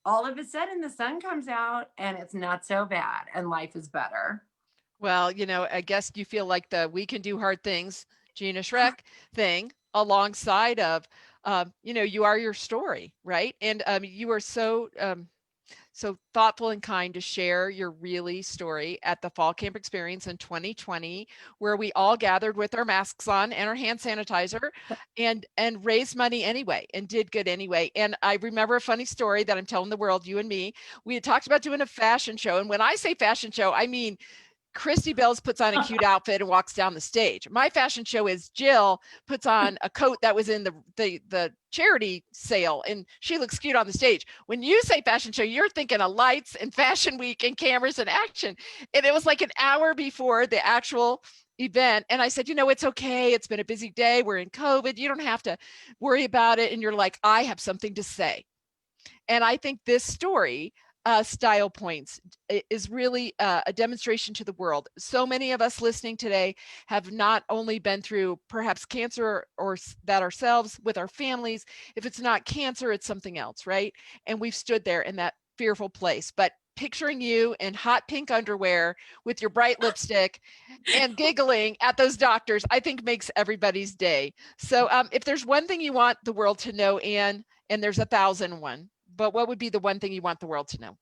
all of a sudden the sun comes out and it's not so bad and life is better. Well, you know, I guess you feel like the we can do hard things, Gina Shrek thing alongside of, you know, you are your story, right? And you are so thoughtful and kind to share your really story at the Fall Camp Experience in 2020, where we all gathered with our masks on and our hand sanitizer and raised money anyway and did good anyway. And I remember a funny story that I'm telling the world, you and me. We had talked about doing a fashion show. And when I say fashion show, I mean Christy Bells puts on a cute outfit and walks down the stage. My fashion show is Jill puts on a coat that was in the charity sale and she looks cute on the stage. When you say fashion show, you're thinking of lights and fashion week and cameras and action. And it was like an hour before the actual event. And I said, you know, it's okay. It's been a busy day. We're in COVID. You don't have to worry about it. And you're like, I have something to say. And I think this story, Style Points, is really a demonstration to the world. So many of us listening today have not only been through perhaps cancer or that ourselves with our families. If it's not cancer, it's something else, right? And we've stood there in that fearful place. But picturing you in hot pink underwear with your bright lipstick and giggling at those doctors, I think makes everybody's day. So if there's one thing you want the world to know, Anne, and there's 1,001, but what would be the one thing you want the world to know?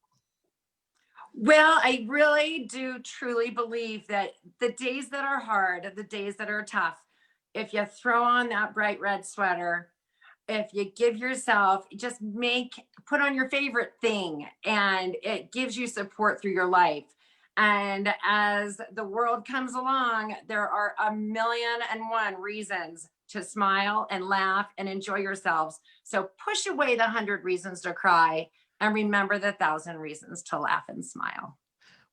Well, I really do truly believe that the days that are hard, the days that are tough, if you throw on that bright red sweater, if you give yourself, just put on your favorite thing, and it gives you support through your life. And as the world comes along, there are 1,000,001 reasons to smile and laugh and enjoy yourselves. So push away the 100 reasons to cry and remember the 1,000 reasons to laugh and smile.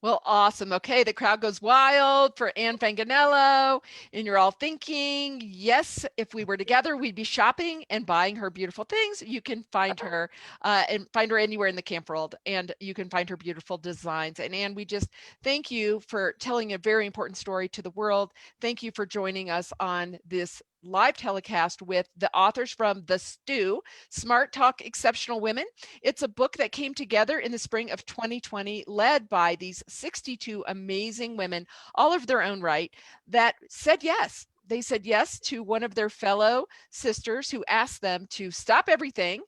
Well, awesome. Okay, the crowd goes wild for Anne Fanganello, and you're all thinking, yes, if we were together, we'd be shopping and buying her beautiful things. You can find her and find her anywhere in the camp world, and you can find her beautiful designs. And Anne, we just thank you for telling a very important story to the world. Thank you for joining us on this live telecast with the authors from The Stew, Smart Talk Exceptional Women. It's a book that came together in the spring of 2020, led by these 62 amazing women, all of their own right, that said yes. They said yes to one of their fellow sisters who asked them to stop everything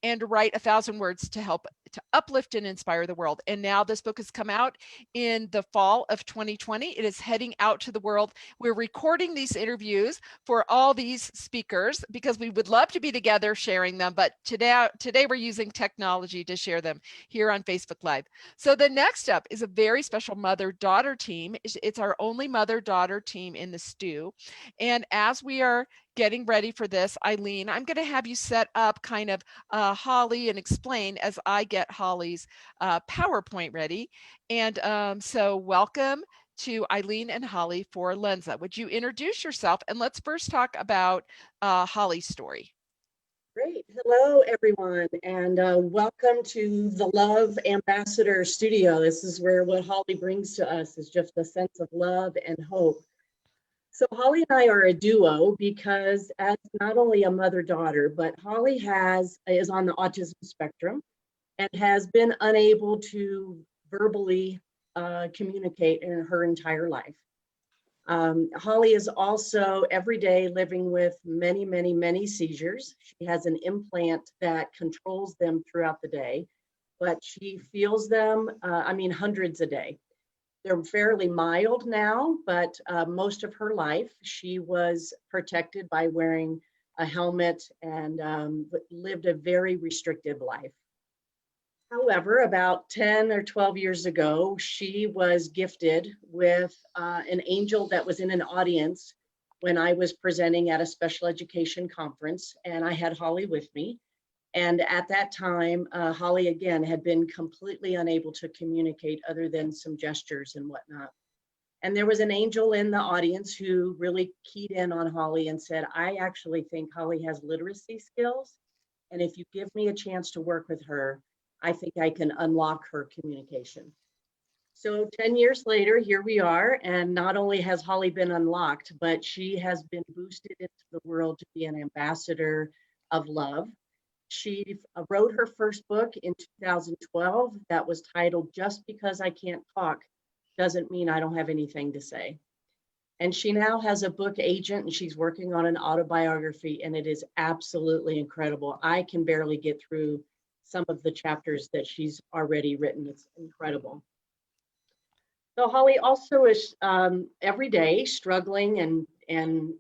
and write 1,000 words to help to uplift and inspire the world. And now this book has come out in the fall of 2020. It is heading out to the world. We're recording these interviews for all these speakers because we would love to be together sharing them, but today we're using technology to share them here on Facebook Live. So the next up is a very special mother-daughter team. It's our only mother-daughter team in the Stew. And as we are getting ready for this, Eileen, I'm going to have you set up kind of Holly and explain as I get Holly's PowerPoint ready. And so welcome to Eileen and Holly for Lenza. Would you introduce yourself? And let's first talk about Holly's story. Great. Hello, everyone, and welcome to the Love Ambassador Studio. This is where what Holly brings to us is just a sense of love and hope. So Holly and I are a duo because as not only a mother-daughter, but Holly is on the autism spectrum and has been unable to verbally communicate in her entire life. Holly is also every day living with many, many, many seizures. She has an implant that controls them throughout the day, but she feels them, hundreds a day. They're fairly mild now, but most of her life she was protected by wearing a helmet and lived a very restricted life. However, about 10 or 12 years ago, she was gifted with an angel that was in an audience when I was presenting at a special education conference, and I had Holly with me. And at that time, Holly again had been completely unable to communicate other than some gestures and whatnot. And there was an angel in the audience who really keyed in on Holly and said, I actually think Holly has literacy skills. And if you give me a chance to work with her, I think I can unlock her communication. So 10 years later, here we are. And not only has Holly been unlocked, but she has been boosted into the world to be an ambassador of love. She wrote her first book in 2012 that was titled Just Because I Can't Talk Doesn't Mean I Don't Have Anything to Say. And she now has a book agent and she's working on an autobiography, and it is absolutely incredible. I can barely get through some of the chapters that she's already written. It's incredible. So Holly also is every day struggling and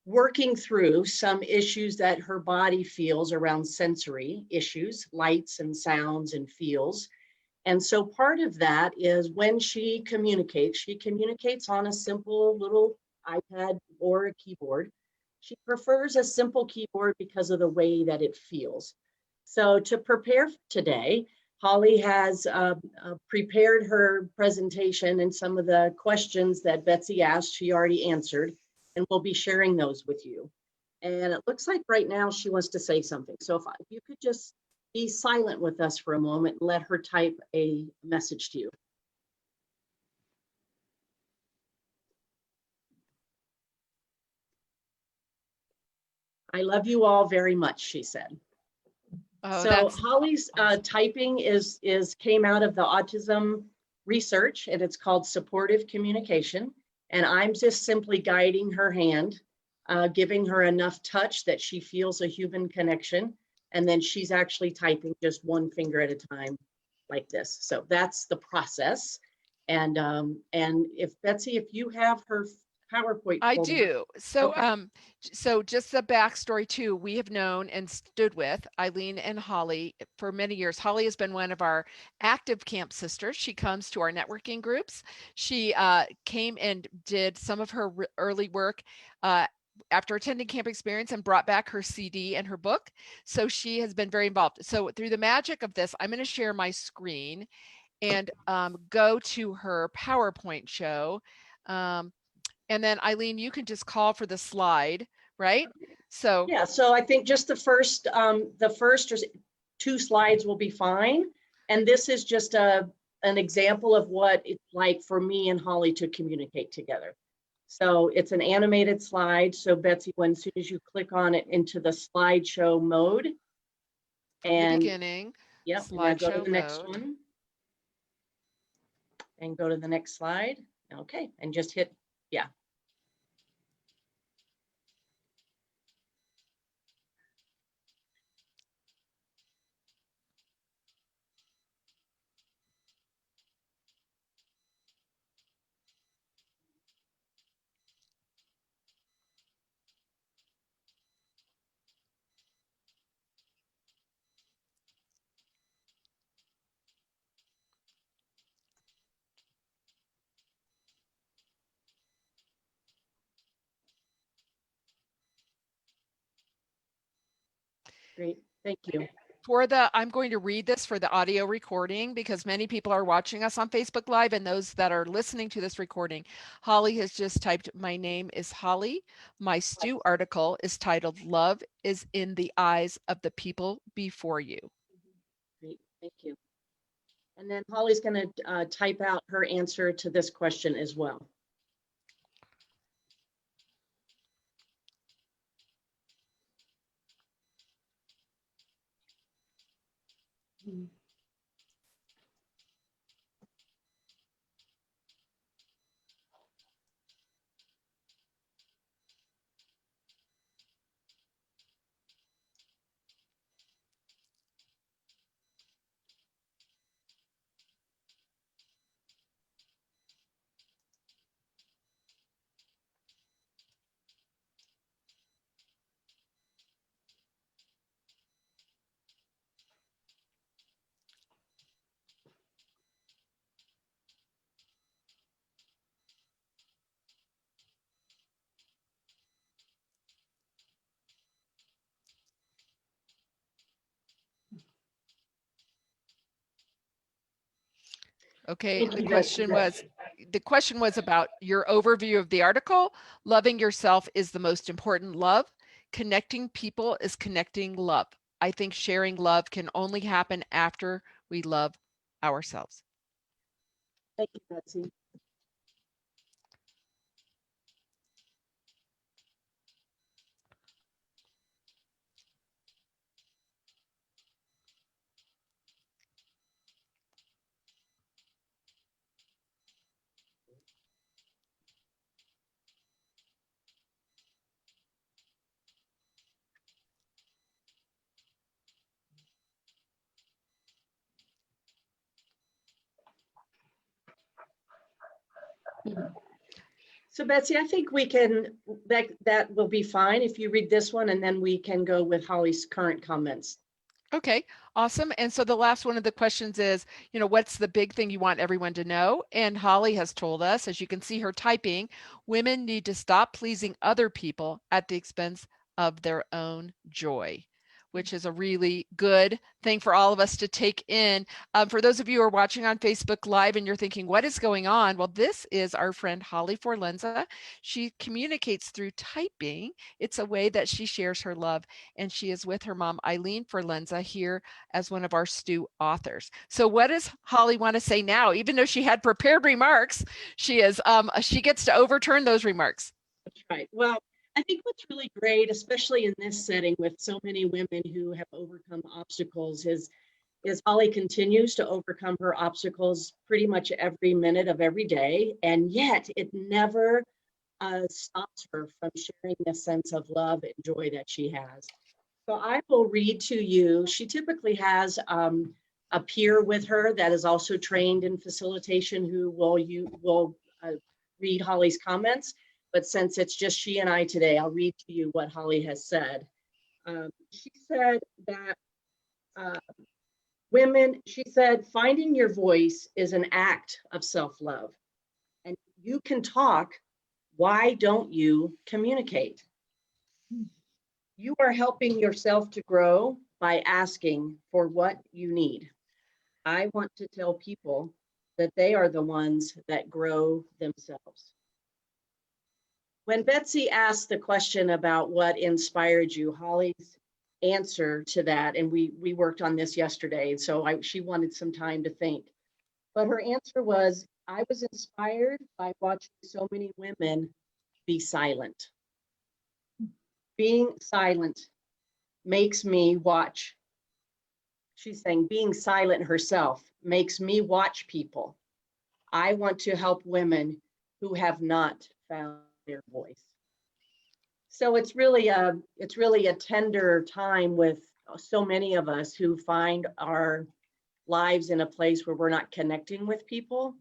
working through some issues that her body feels around sensory issues, lights and sounds and feels. And so part of that is when she communicates on a simple little iPad or a keyboard. She prefers a simple keyboard because of the way that it feels. So to prepare for today, Holly has prepared her presentation, and some of the questions that Betsy asked, she already answered, and we'll be sharing those with you. And it looks like right now she wants to say something. So if you could just be silent with us for a moment and let her type a message to you. I love you all very much, she said. Oh, So Holly's typing came out of the autism research, and it's called supportive communication. And I'm just simply guiding her hand, giving her enough touch that she feels a human connection. And then she's actually typing just one finger at a time like this. So that's the process. And if Betsy, if you have her PowerPoint. I do. So, Okay. So just the backstory too, we have known and stood with Eileen and Holly for many years. Holly has been one of our active camp sisters. She comes to our networking groups. She came and did some of her early work after attending Camp Experience and brought back her CD and her book. So she has been very involved. So through the magic of this, I'm going to share my screen and go to her PowerPoint show. And then Eileen, you can just call for the slide, right? So yeah, so I think just the first two slides will be fine. And this is just an example of what it's like for me and Holly to communicate together. So it's an animated slide. So Betsy, as soon as you click on it into the slideshow mode, and the beginning, yep, and now go to the next one, and go to the next slide. Okay, and just hit, yeah. Great, thank you. I'm going to read this for the audio recording because many people are watching us on Facebook Live, and those that are listening to this recording. Holly has just typed, my name is Holly. My Stew article is titled, Love is in the Eyes of the People Before You. Great, thank you. And then Holly's going to type out her answer to this question as well. Okay, Thank you, Betsy. the question was about your overview of the article. Loving yourself is the most important love. Connecting people is connecting love. I think sharing love can only happen after we love ourselves. Thank you, Betsy. So Betsy, I think we can, that will be fine if you read this one, and then we can go with Holly's current comments. Okay, awesome. And so the last one of the questions is, what's the big thing you want everyone to know? And Holly has told us, as you can see her typing, women need to stop pleasing other people at the expense of their own joy, which is a really good thing for all of us to take in. For those of you who are watching on Facebook Live and you're thinking, what is going on? Well, this is our friend Holly Forlenza. She communicates through typing. It's a way that she shares her love, and she is with her mom, Eileen Forlenza, here as one of our Stew authors. So what does Holly want to say now? Even though she had prepared remarks, she gets to overturn those remarks. That's right. Well, I think what's really great, especially in this setting with so many women who have overcome obstacles, is Holly continues to overcome her obstacles pretty much every minute of every day. And yet it never stops her from sharing this sense of love and joy that she has. So I will read to you. She typically has a peer with her that is also trained in facilitation who will read Holly's comments. But since it's just she and I today, I'll read to you what Holly has said. She said that she said, finding your voice is an act of self-love. And you can talk, why don't you communicate? You are helping yourself to grow by asking for what you need. I want to tell people that they are the ones that grow themselves. When Betsy asked the question about what inspired you, Holly's answer to that, and we worked on this yesterday, so she wanted some time to think. But her answer was, I was inspired by watching so many women be silent. Being silent makes me watch. She's saying being silent herself makes me watch people. I want to help women who have not found their voice. So it's really a tender time with so many of us who find our lives in a place where we're not connecting with people.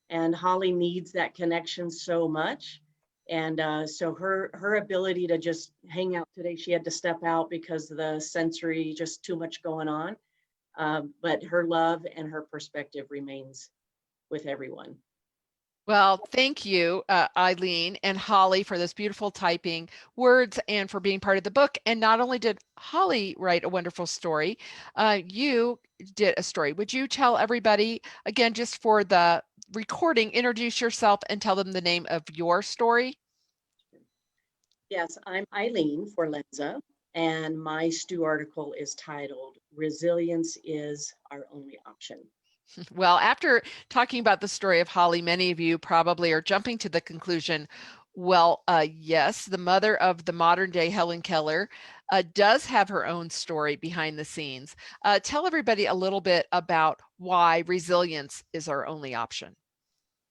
And Holly needs that connection so much. And so her ability to just hang out today, she had to step out because of the sensory, just too much going on. But her love and her perspective remains with everyone. Well, thank you, Eileen and Holly, for this beautiful typing words and for being part of the book. And not only did Holly write a wonderful story, you did a story. Would you tell everybody, again, just for the recording, introduce yourself and tell them the name of your story? Yes, I'm Eileen Forlenza, and my Stew article is titled "Resilience is Our Only Option." Well, after talking about the story of Holly, many of you probably are jumping to the conclusion, well, yes, the mother of the modern day Helen Keller does have her own story behind the scenes. Tell everybody a little bit about why resilience is our only option.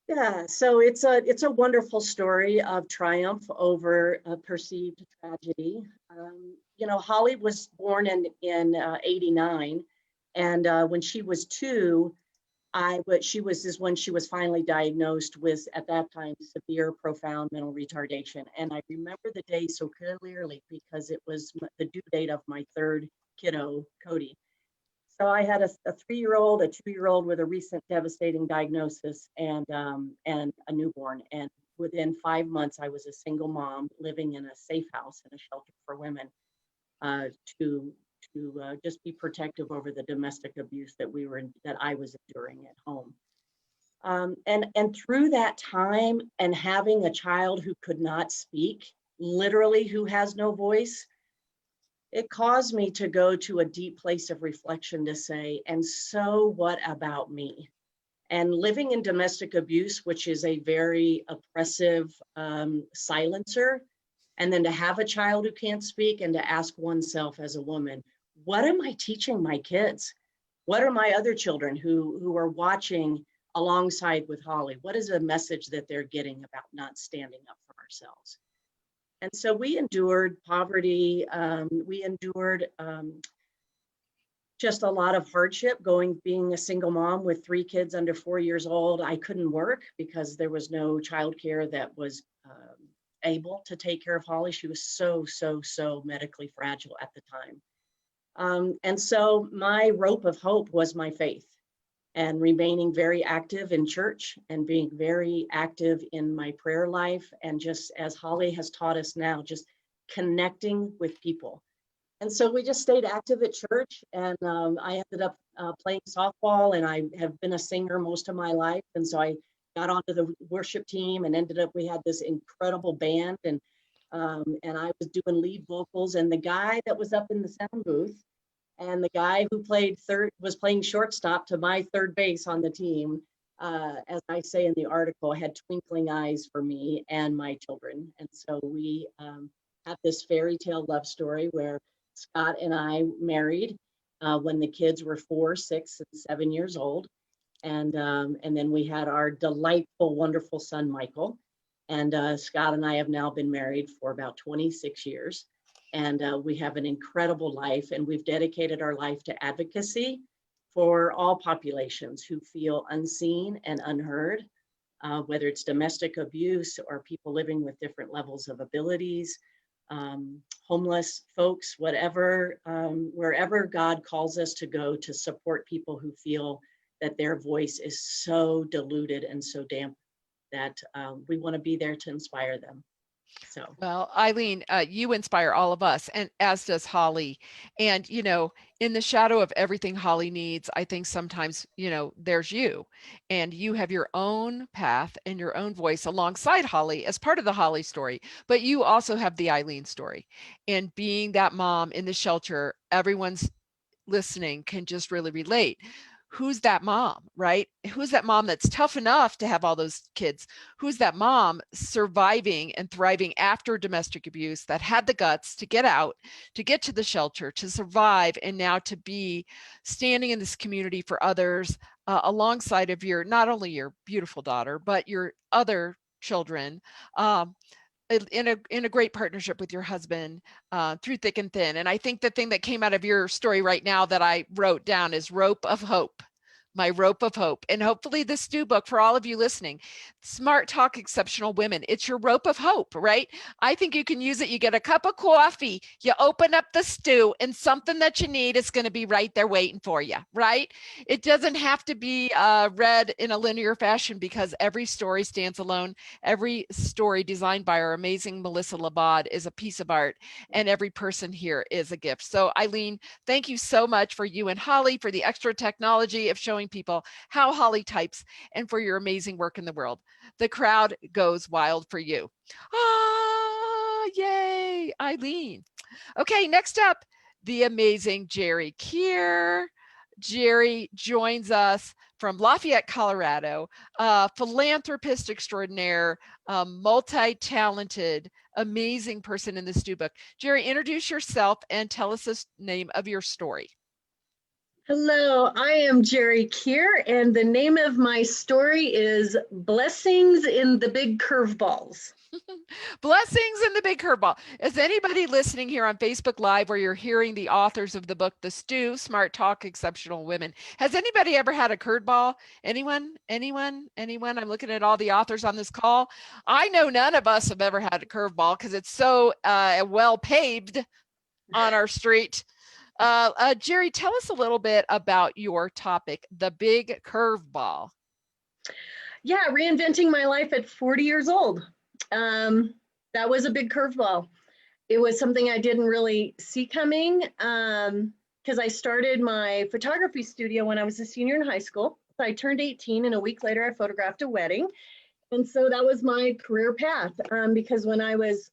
Yeah, so it's a wonderful story of triumph over a perceived tragedy. You know, Holly was born in '89, and when she was 2, when she was finally diagnosed with, at that time, severe, profound mental retardation. And I remember the day so clearly because it was the due date of my 3rd kiddo, Cody. So I had a 3-year-old, a 2-year-old with a recent devastating diagnosis, and a newborn. And within 5 months, I was a single mom living in a safe house in a shelter for women, to just be protective over the domestic abuse that I was enduring at home. And through that time, and having a child who could not speak, literally who has no voice, it caused me to go to a deep place of reflection to say, and so what about me? And living in domestic abuse, which is a very oppressive silencer, and then to have a child who can't speak, and to ask oneself as a woman, what am I teaching my kids? What are my other children who are watching alongside with Holly? What is a message that they're getting about not standing up for ourselves? And so we endured poverty. We endured just a lot of hardship being a single mom with 3 kids under 4 years old. I couldn't work because there was no childcare that was able to take care of Holly. She was so medically fragile at the time. And so my rope of hope was my faith, and remaining very active in church and being very active in my prayer life. And just as Holly has taught us now, just connecting with people. And so we just stayed active at church, and I ended up playing softball, and I have been a singer most of my life. And so I got onto the worship team and we had this incredible band, and I was doing lead vocals, and the guy that was up in the sound booth and the guy who was playing shortstop to my third base on the team, as I say in the article, had twinkling eyes for me and my children. And so we have this fairy tale love story where Scott and I married when the kids were 4, 6, and 7 years old. And then we had our delightful, wonderful son, Michael. And Scott and I have now been married for about 26 years. And we have an incredible life, and we've dedicated our life to advocacy for all populations who feel unseen and unheard, whether it's domestic abuse or people living with different levels of abilities, homeless folks, whatever, wherever God calls us to go to support people who feel that their voice is so diluted and so damp that we want to be there to inspire them. So, well, Eileen, you inspire all of us, and as does Holly. And, you know, in the shadow of everything Holly needs, I think sometimes, you know, there's you, and you have your own path and your own voice alongside Holly as part of the Holly story. But you also have the Eileen story, and being that mom in the shelter, everyone's listening can just really relate. Who's that mom, right? Who's that mom that's tough enough to have all those kids? Who's that mom surviving and thriving after domestic abuse, that had the guts to get out, to get to the shelter, to survive, and now to be standing in this community for others, alongside of not only your beautiful daughter, but your other children, in a great partnership with your husband, through thick and thin. And I think the thing that came out of your story right now that I wrote down is rope of hope. My rope of hope. And hopefully this stew book, for all of you listening, Smart Talk Exceptional Women, it's your rope of hope, right? I think you can use it. You get a cup of coffee, you open up the stew, and something that you need is going to be right there waiting for you, right? It doesn't have to be read in a linear fashion, because every story stands alone. Every story designed by our amazing Melissa Labad is a piece of art, and every person here is a gift. So Eileen, thank you so much for you and Holly, for the extra technology of showing people how Holly types, and for your amazing work in the world. The crowd goes wild for you. Ah, yay, Eileen. Okay, next up, the amazing Jerry Kier. Jerry joins us from Lafayette, Colorado, philanthropist extraordinaire, multi-talented, amazing person in the stew book. Jerry, introduce yourself and tell us the name of your story. Hello, I am Jerry Kier, and the name of my story is Blessings in the Big Curveballs. Blessings in the Big Curveball. Is anybody listening here on Facebook Live, where you're hearing the authors of the book, The Stew, Smart Talk, Exceptional Women? Has anybody ever had a curveball? Anyone? Anyone? Anyone? I'm looking at all the authors on this call. I know none of us have ever had a curveball, because it's so well paved on our street. Jerry, tell us a little bit about your topic, the big curveball. Yeah, reinventing my life at 40 years old. That was a big curveball. It was something I didn't really see coming, because I started my photography studio when I was a senior in high school. So I turned 18, and a week later I photographed a wedding. And so that was my career path, because when I was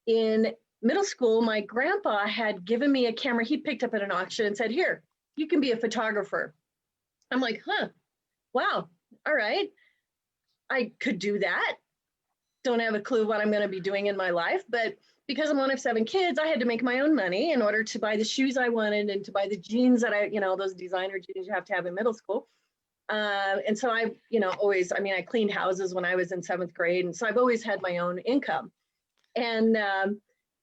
in middle school, my grandpa had given me a camera he picked up at an auction and said, "Here, you can be a photographer." I'm like, wow, all right, I could do that. Don't have a clue what I'm going to be doing in my life, but because I'm one of 7 kids, I had to make my own money in order to buy the shoes I wanted and to buy the jeans that those designer jeans you have to have in middle school. And so I cleaned houses when I was in 7th grade. And so I've always had my own income. And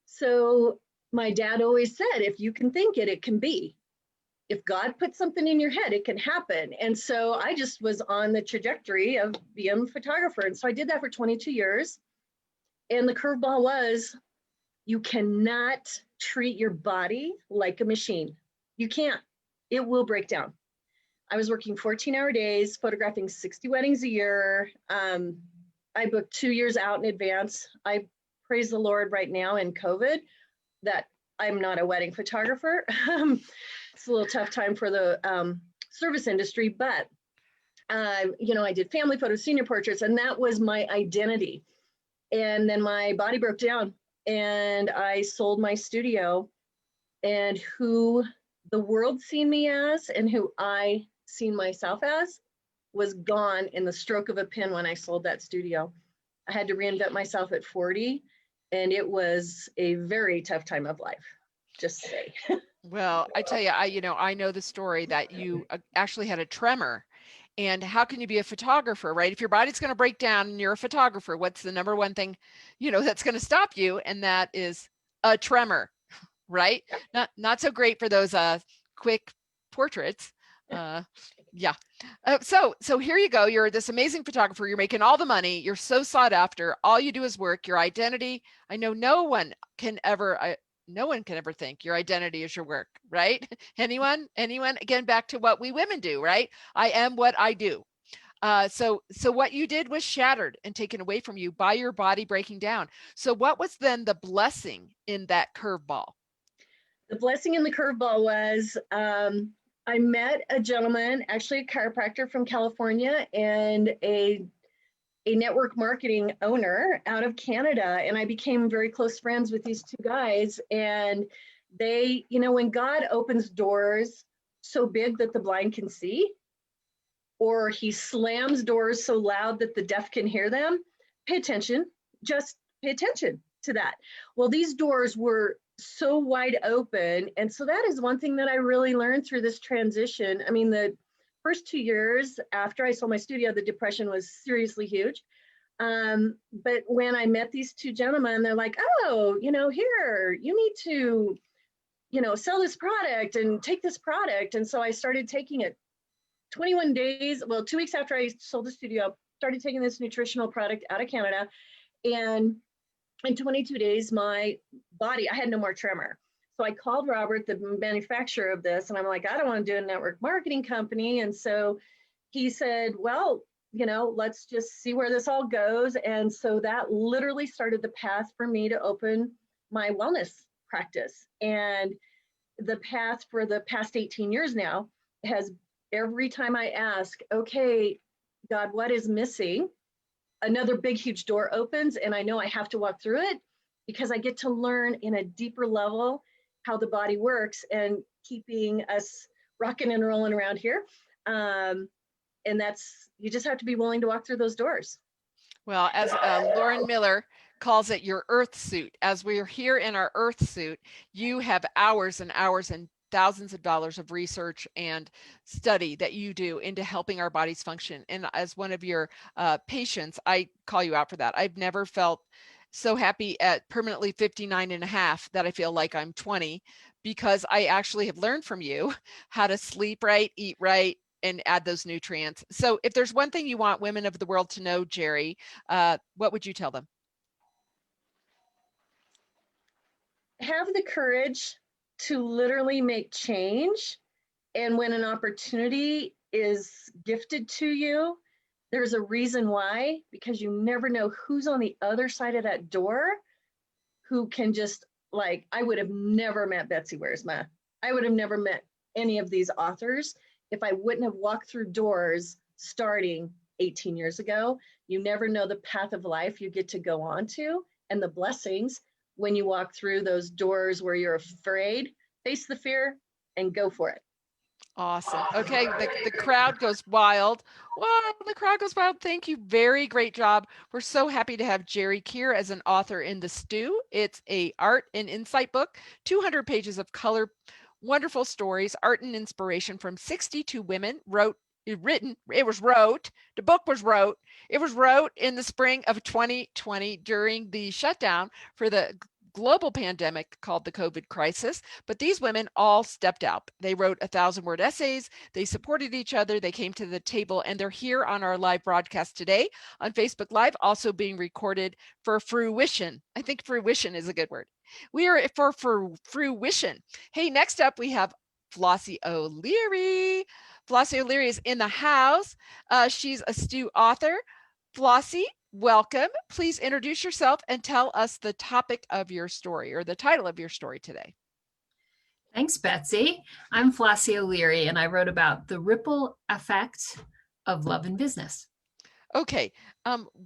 so my dad always said, if you can think it, it can be. If God puts something in your head, it can happen. And so I just was on the trajectory of being a photographer. And so I did that for 22 years. And the curveball was, you cannot treat your body like a machine. You can't. It will break down. I was working 14-hour days, photographing 60 weddings a year. I booked 2 years out in advance. I praise the Lord right now in COVID that I'm not a wedding photographer. It's a little tough time for the service industry, but I did family photos, senior portraits, and that was my identity. And then my body broke down, and I sold my studio, and who the world seen me as and who I seen myself as was gone in the stroke of a pen when I sold that studio. I had to reinvent myself at 40, and it was a very tough time of life, just to say. Well, I tell you, I know the story that you actually had a tremor. And how can you be a photographer, right? If your body's going to break down and you're a photographer, what's the number one thing, that's going to stop you? And that is a tremor, right? Not so great for those quick portraits. Yeah. So here you go. You're this amazing photographer. You're making all the money. You're so sought after. All you do is work. Your identity. I know no one can ever think your identity is your work, right? Anyone? Again, back to what we women do, right? I am what I do. So what you did was shattered and taken away from you by your body breaking down. So what was then the blessing in that curveball? The blessing in the curveball was I met a gentleman, actually a chiropractor from California, and a network marketing owner out of Canada. And I became very close friends with these 2 guys. And they, when God opens doors so big that the blind can see, or he slams doors so loud that the deaf can hear them, pay attention, just pay attention to that. Well, these doors were so wide open. And so that is one thing that I really learned through this transition. I mean, the first 2 years after I sold my studio, the depression was seriously huge. But when I met these 2 gentlemen, they're like, oh, here, you need to, sell this product and take this product. And so I started taking it 21 days, well, 2 weeks after I sold the studio, started taking this nutritional product out of Canada. And in 22 days, my body, I had no more tremor. So I called Robert, the manufacturer of this, and I'm like, I don't want to do a network marketing company. And so he said, well, you know, let's just see where this all goes. And so that literally started the path for me to open my wellness practice. And the path for the past 18 years now has, every time I ask, okay, God, what is missing? Another big, huge door opens, and I know I have to walk through it because I get to learn in a deeper level how the body works and keeping us rocking and rolling around here. And that's, you just have to be willing to walk through those doors. Well, as Lauren Miller calls it, your earth suit. As we're here in our earth suit, you have hours and hours and thousands of dollars of research and study that you do into helping our bodies function. And as one of your patients, I call you out for that. I've never felt so happy at permanently 59 and a half that I feel like I'm 20, because I actually have learned from you how to sleep right, eat right, and add those nutrients. So if there's one thing you want women of the world to know, Jerry, what would you tell them? Have the courage to literally make change. And when an opportunity is gifted to you, there's a reason why, because you never know who's on the other side of that door who can just, like, I would have never met Betsy Wiersma. I would have never met any of these authors if I wouldn't have walked through doors starting 18 years ago. You never know the path of life you get to go on to and the blessings when you walk through those doors where you're afraid. Face the fear and go for it. Awesome. Okay, the crowd goes wild. Whoa, the crowd goes wild. Thank you. Very great job. We're so happy to have Jerry Kier as an author in The Stew. It's a art and insight book, 200 pages of color, wonderful stories, art and inspiration from 62 women wrote in the spring of 2020 during the shutdown for the global pandemic called the COVID crisis. But these women all stepped out. They wrote 1,000-word essays. They supported each other. They came to the table, and they're here on our live broadcast today on Facebook Live, also being recorded for fruition. I think fruition is a good word. We are for fruition. Hey, next up we have Flossie O'Leary. Flossie O'Leary is in the house. She's a Stew author. Flossie, welcome. Please introduce yourself and tell us the topic of your story, or the title of your story today. Thanks, Betsy. I'm Flossie O'Leary, and I wrote about the ripple effect of love and business. Okay,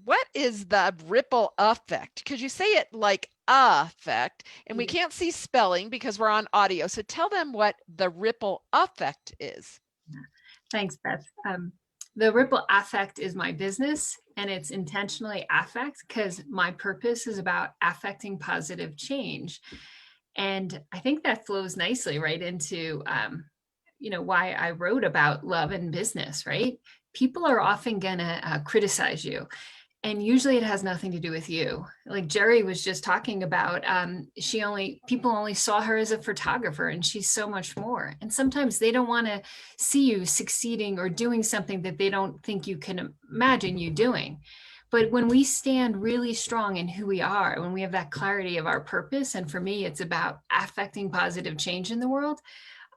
what is the ripple effect? Because you say it like effect, and we can't see spelling because we're on audio. So tell them what the ripple effect is. Thanks, Beth. The ripple affect is my business, and it's intentionally affect because my purpose is about affecting positive change. And I think that flows nicely right into, why I wrote about love and business, right? People are often gonna criticize you. And usually it has nothing to do with you. Like Jerry was just talking about, people only saw her as a photographer, and she's so much more. And sometimes they don't want to see you succeeding or doing something that they don't think you can imagine you doing. But when we stand really strong in who we are, when we have that clarity of our purpose, and for me, it's about affecting positive change in the world,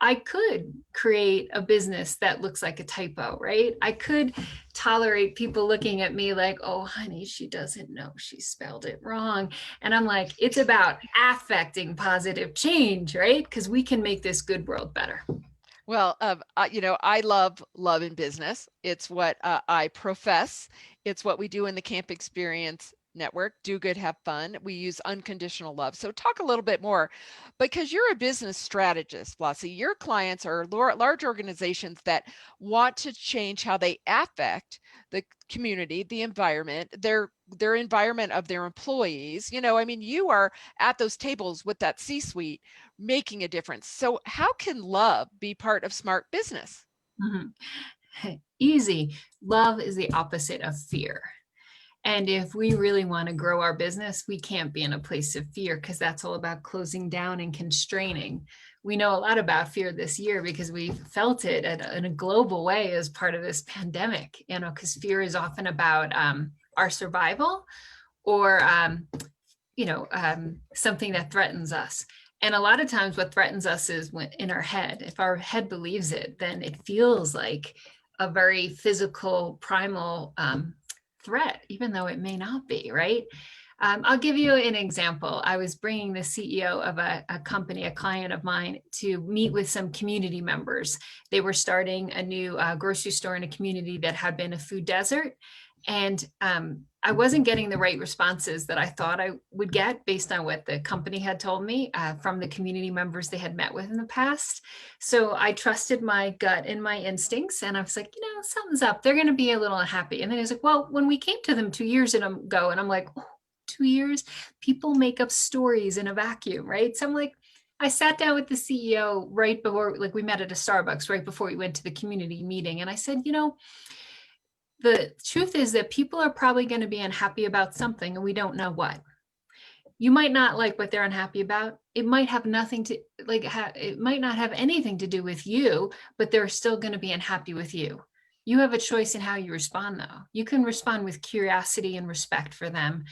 I could create a business that looks like a typo, right? I could tolerate people looking at me like, oh, honey, she doesn't know, she spelled it wrong. And I'm like, it's about affecting positive change, right? Because we can make this good world better. Well, I love love and business. It's what I profess. It's what we do in the Camp Experience Network. Do good, have fun. We use unconditional love. So talk a little bit more, because you're a business strategist, Flossie. Your clients are large organizations that want to change how they affect the community, the environment, their environment of their employees. You are at those tables with that C-suite making a difference. So how can love be part of smart business? Mm-hmm. Easy. Love is the opposite of fear. And if we really want to grow our business, we can't be in a place of fear, because that's all about closing down and constraining. we know a lot about fear this year because we felt it in a global way as part of this pandemic, you know, because fear is often about our survival or, something that threatens us. And a lot of times what threatens us is in our head. If our head believes it, then it feels like a very physical, primal threat, even though it may not be, right? I'll give you an example. I was bringing the CEO of a company, a client of mine, to meet with some community members. They were starting a new grocery store in a community that had been a food desert. And I wasn't getting the right responses that I thought I would get based on what the company had told me from the community members they had met with in the past. So I trusted my gut and my instincts. And I was like, something's up. They're going to be a little unhappy. And then he was like, well, when we came to them 2 years ago, and I'm like, oh, 2 years, people make up stories in a vacuum, right? So I'm like, I sat down with the CEO right before, like we met at a Starbucks right before we went to the community meeting. And I said, the truth is that people are probably going to be unhappy about something and we don't know what. You might not like what they're unhappy about. It might have nothing to it might not have anything to do with you, but they're still going to be unhappy with you. You have a choice in how you respond though. You can respond with curiosity and respect for them.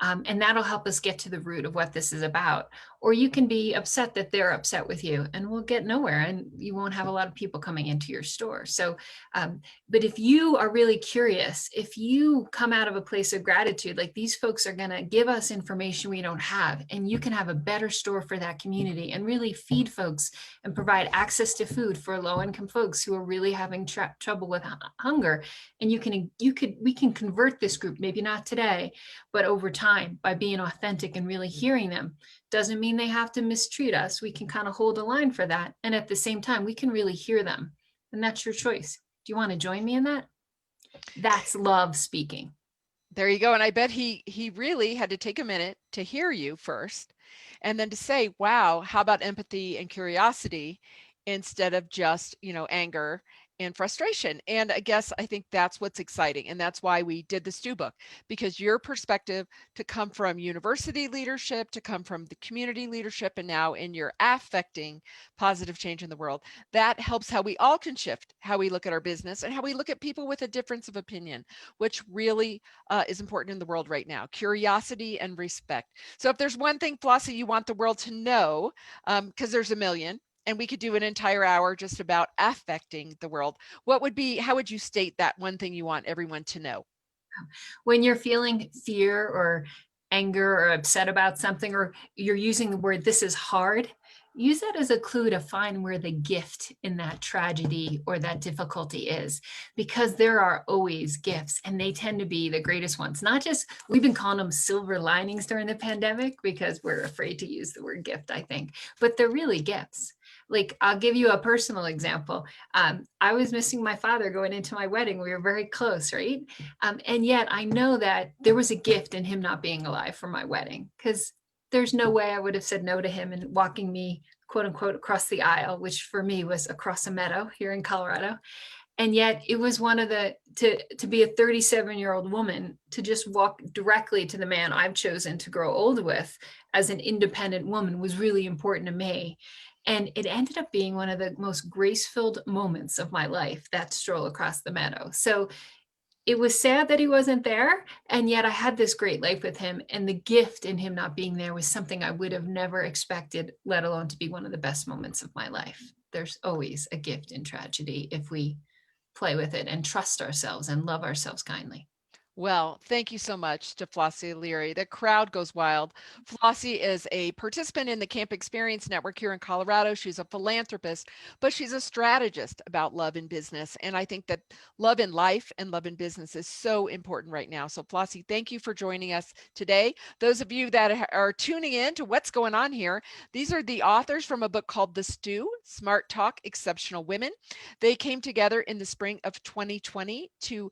And that'll help us get to the root of what this is about. Or you can be upset that they're upset with you and we'll get nowhere and you won't have a lot of people coming into your store. So, but if you are really curious, if you come out of a place of gratitude, like these folks are going to give us information we don't have, and you can have a better store for that community and really feed folks and provide access to food for low-income folks who are really having trouble with hunger. And we can convert this group, maybe not today, but over time by being authentic and really hearing them. Doesn't mean they have to mistreat us. We can kind of hold a line for that. And at the same time, we can really hear them. And that's your choice. Do you want to join me in that? That's love speaking. There you go. And I bet he really had to take a minute to hear you first and then to say, wow, how about empathy and curiosity instead of just, anger and frustration. And I think that's what's exciting. And that's why we did the Stew book, because your perspective to come from university leadership, to come from the community leadership, and now in your affecting positive change in the world, that helps how we all can shift how we look at our business and how we look at people with a difference of opinion, which really is important in the world right now. Curiosity and respect. So if there's one thing, Flossie, you want the world to know, because there's a million, and we could do an entire hour just about affecting the world, how would you state that one thing you want everyone to know? When you're feeling fear or anger or upset about something, or you're using the word, this is hard, use that as a clue to find where the gift in that tragedy or that difficulty is, because there are always gifts and they tend to be the greatest ones. Not just, we've been calling them silver linings during the pandemic because we're afraid to use the word gift, I think, but they're really gifts. Like, I'll give you a personal example. I was missing my father going into my wedding. We were very close, right? And yet I know that there was a gift in him not being alive for my wedding, because there's no way I would have said no to him and walking me, quote unquote, across the aisle, which for me was across a meadow here in Colorado. And yet it was one of to be a 37-year-old woman, to just walk directly to the man I've chosen to grow old with as an independent woman was really important to me. And it ended up being one of the most grace-filled moments of my life, that stroll across the meadow. So it was sad that he wasn't there. And yet I had this great life with him. And the gift in him not being there was something I would have never expected, let alone to be one of the best moments of my life. There's always a gift in tragedy if we play with it and trust ourselves and love ourselves kindly. Well, thank you so much to Flossie O'Leary. The crowd goes wild. Flossie is a participant in the Camp Experience Network here in Colorado. She's a philanthropist, but she's a strategist about love in business. And I think that love in life and love in business is so important right now. So Flossie, thank you for joining us today. Those of you that are tuning in to what's going on here, these are the authors from a book called The Stew, Smart Talk, Exceptional Women. They came together in the spring of 2020 to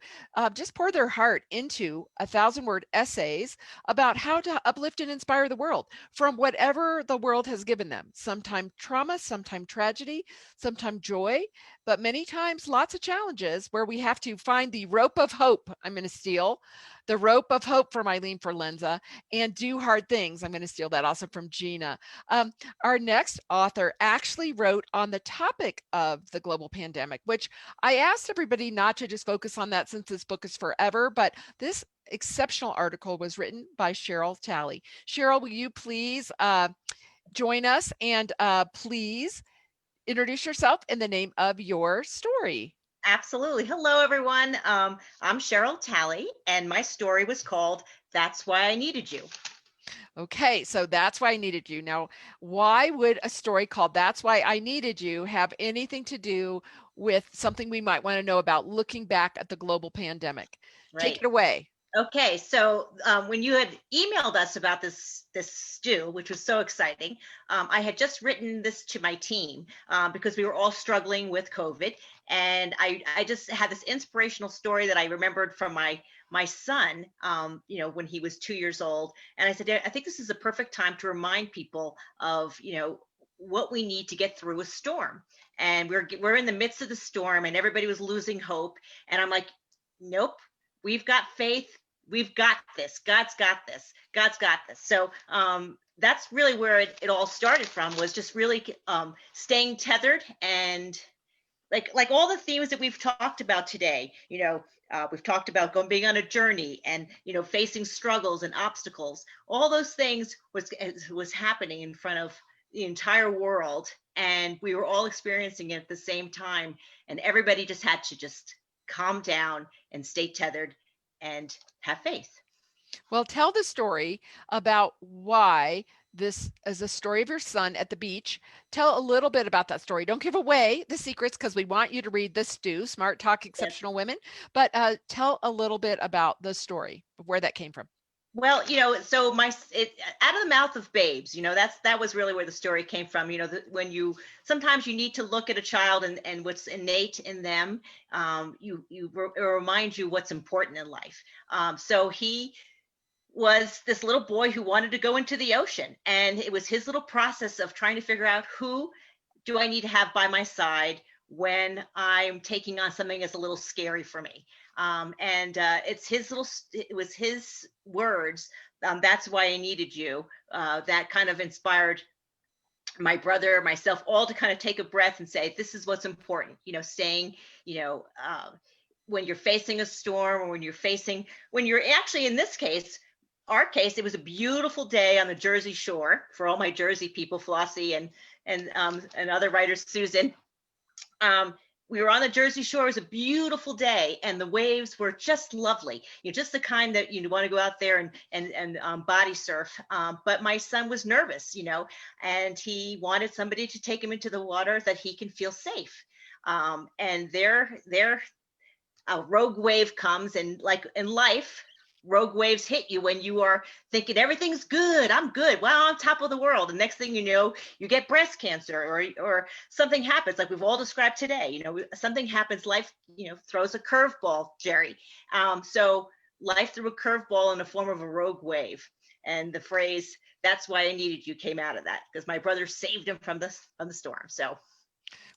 just pour their heart into 1,000-word essays about how to uplift and inspire the world from whatever the world has given them. Sometimes trauma, sometimes tragedy, sometimes joy, but many times lots of challenges where we have to find the rope of hope, I'm going to steal, The Rope of Hope from Eileen Forlenza, and Do Hard Things. I'm going to steal that also from Gina. Our next author actually wrote on the topic of the global pandemic, which I asked everybody not to just focus on that since this book is forever, but this exceptional article was written by Cheryl Talley. Cheryl, will you please join us and please introduce yourself and the name of your story? Absolutely. Hello, everyone. I'm Cheryl Talley, and my story was called That's Why I Needed You. Okay, so That's Why I Needed You. Now, why would a story called That's Why I Needed You have anything to do with something we might want to know about looking back at the global pandemic? Take it away. Okay, so when you had emailed us about this stew, which was so exciting, I had just written this to my team because we were all struggling with COVID, and I just had this inspirational story that I remembered from my son, when he was 2 years old, and I said, I think this is a perfect time to remind people of what we need to get through a storm, and we're in the midst of the storm, and everybody was losing hope, and I'm like, nope. We've got faith. We've got this. God's got this. God's got this. So that's really where it all started from, was just really staying tethered, and like all the themes that we've talked about today. We've talked about being on a journey and facing struggles and obstacles. All those things was happening in front of the entire world, and we were all experiencing it at the same time. And everybody just had to just calm down and stay tethered and have faith. Well, tell the story about why this is a story of your son at the beach. Tell a little bit about that story. Don't give away the secrets, because we want you to read the stew, Smart Talk Exceptional Women, but tell a little bit about the story, where that came from. Well, so out of the mouth of babes, that was really where the story came from. When sometimes you need to look at a child and what's innate in them, it reminds you what's important in life. So he was this little boy who wanted to go into the ocean, and it was his little process of trying to figure out, who do I need to have by my side when I'm taking on something that's a little scary for me. It was his words, that's why I needed you, that kind of inspired my brother, myself, all to kind of take a breath and say, this is what's important, staying, when you're facing a storm, or when you're actually, in this case, our case, it was a beautiful day on the Jersey Shore. For all my Jersey people, Flossie and other writers, Susan. We were on the Jersey Shore. It was a beautiful day, and the waves were just lovely. Just the kind that you want to go out there and body surf. But my son was nervous, and he wanted somebody to take him into the water that he can feel safe. And there, a rogue wave comes, and like in life, rogue waves hit you when you are thinking everything's good. I'm good. Well, on top of the world. And next thing you know, you get breast cancer, or something happens, like we've all described today. Something happens. Life, throws a curveball, Jerry. So life threw a curveball in the form of a rogue wave. And the phrase "That's why I needed you" came out of that, because my brother saved him from the storm. So.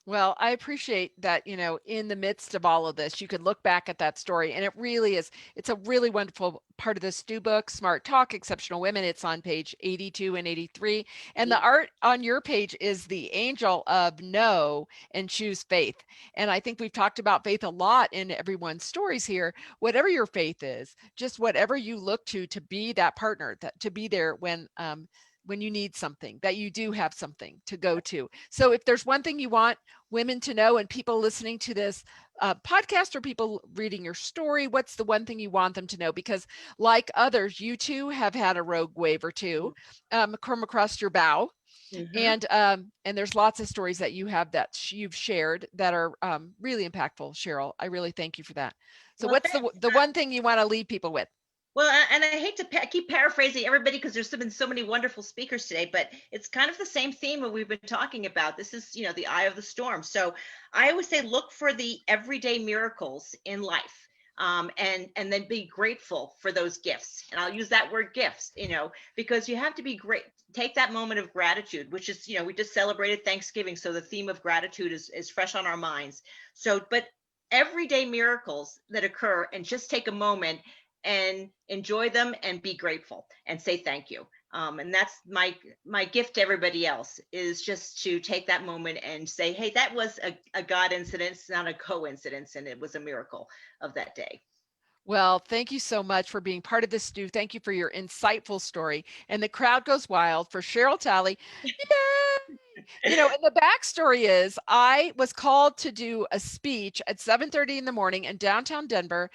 Well, I appreciate that, in the midst of all of this, you can look back at that story, and it really is, it's a really wonderful part of the Stew book, Smart Talk, Exceptional Women. It's on page 82 and 83. And the art on your page is the angel of know and choose faith. And I think we've talked about faith a lot in everyone's stories here. Whatever your faith is, just whatever you look to be that partner, to be there when you need something, that you do have something to go to. So if there's one thing you want women to know, and people listening to this podcast, or people reading your story, what's the one thing you want them to know? Because like others, you too have had a rogue wave or two come across your bow. Mm-hmm. And there's lots of stories that you have that you've shared that are really impactful, Cheryl. I really thank you for that. So what's the one thing you want to leave people with? Well, and I hate to keep paraphrasing everybody, because there's been so many wonderful speakers today, but it's kind of the same theme that we've been talking about. This is, the eye of the storm. So I always say, look for the everyday miracles in life, and then be grateful for those gifts. And I'll use that word gifts, because you have to be great. Take that moment of gratitude, which is, we just celebrated Thanksgiving. So the theme of gratitude is fresh on our minds. So, but everyday miracles that occur, and just take a moment and enjoy them and be grateful and say thank you. And that's my gift to everybody else, is just to take that moment and say, hey, that was a God incident, not a coincidence, and it was a miracle of that day. Well, thank you so much for being part of this, Stu. Thank you for your insightful story. And the crowd goes wild for Cheryl Talley. Yay! You know, and the backstory is I was called to do a speech at 7:30 in the morning in downtown Denver.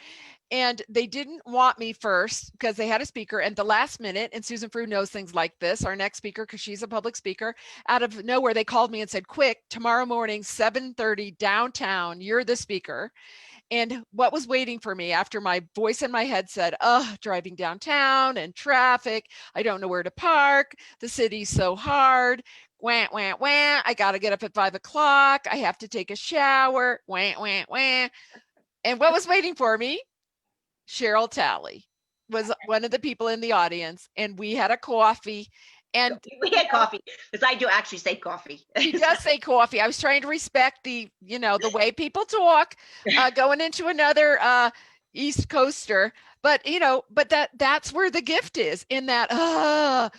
And they didn't want me first because they had a speaker, and the last minute, and Susan Frew knows things like this, our next speaker, because she's a public speaker, out of nowhere, they called me and said, quick, tomorrow morning, 7:30 downtown, you're the speaker. And what was waiting for me after my voice in my head said, oh, driving downtown and traffic, I don't know where to park, the city's so hard, wah, wah, wah, I got to get up at 5 o'clock, I have to take a shower, wah, wah, wah. And what was waiting for me? Cheryl Talley was one of the people in the audience, and we had a coffee. And we had coffee, because I do actually say coffee. She does say coffee. I was trying to respect the way people talk, going into another East Coaster. But that's where the gift is, in that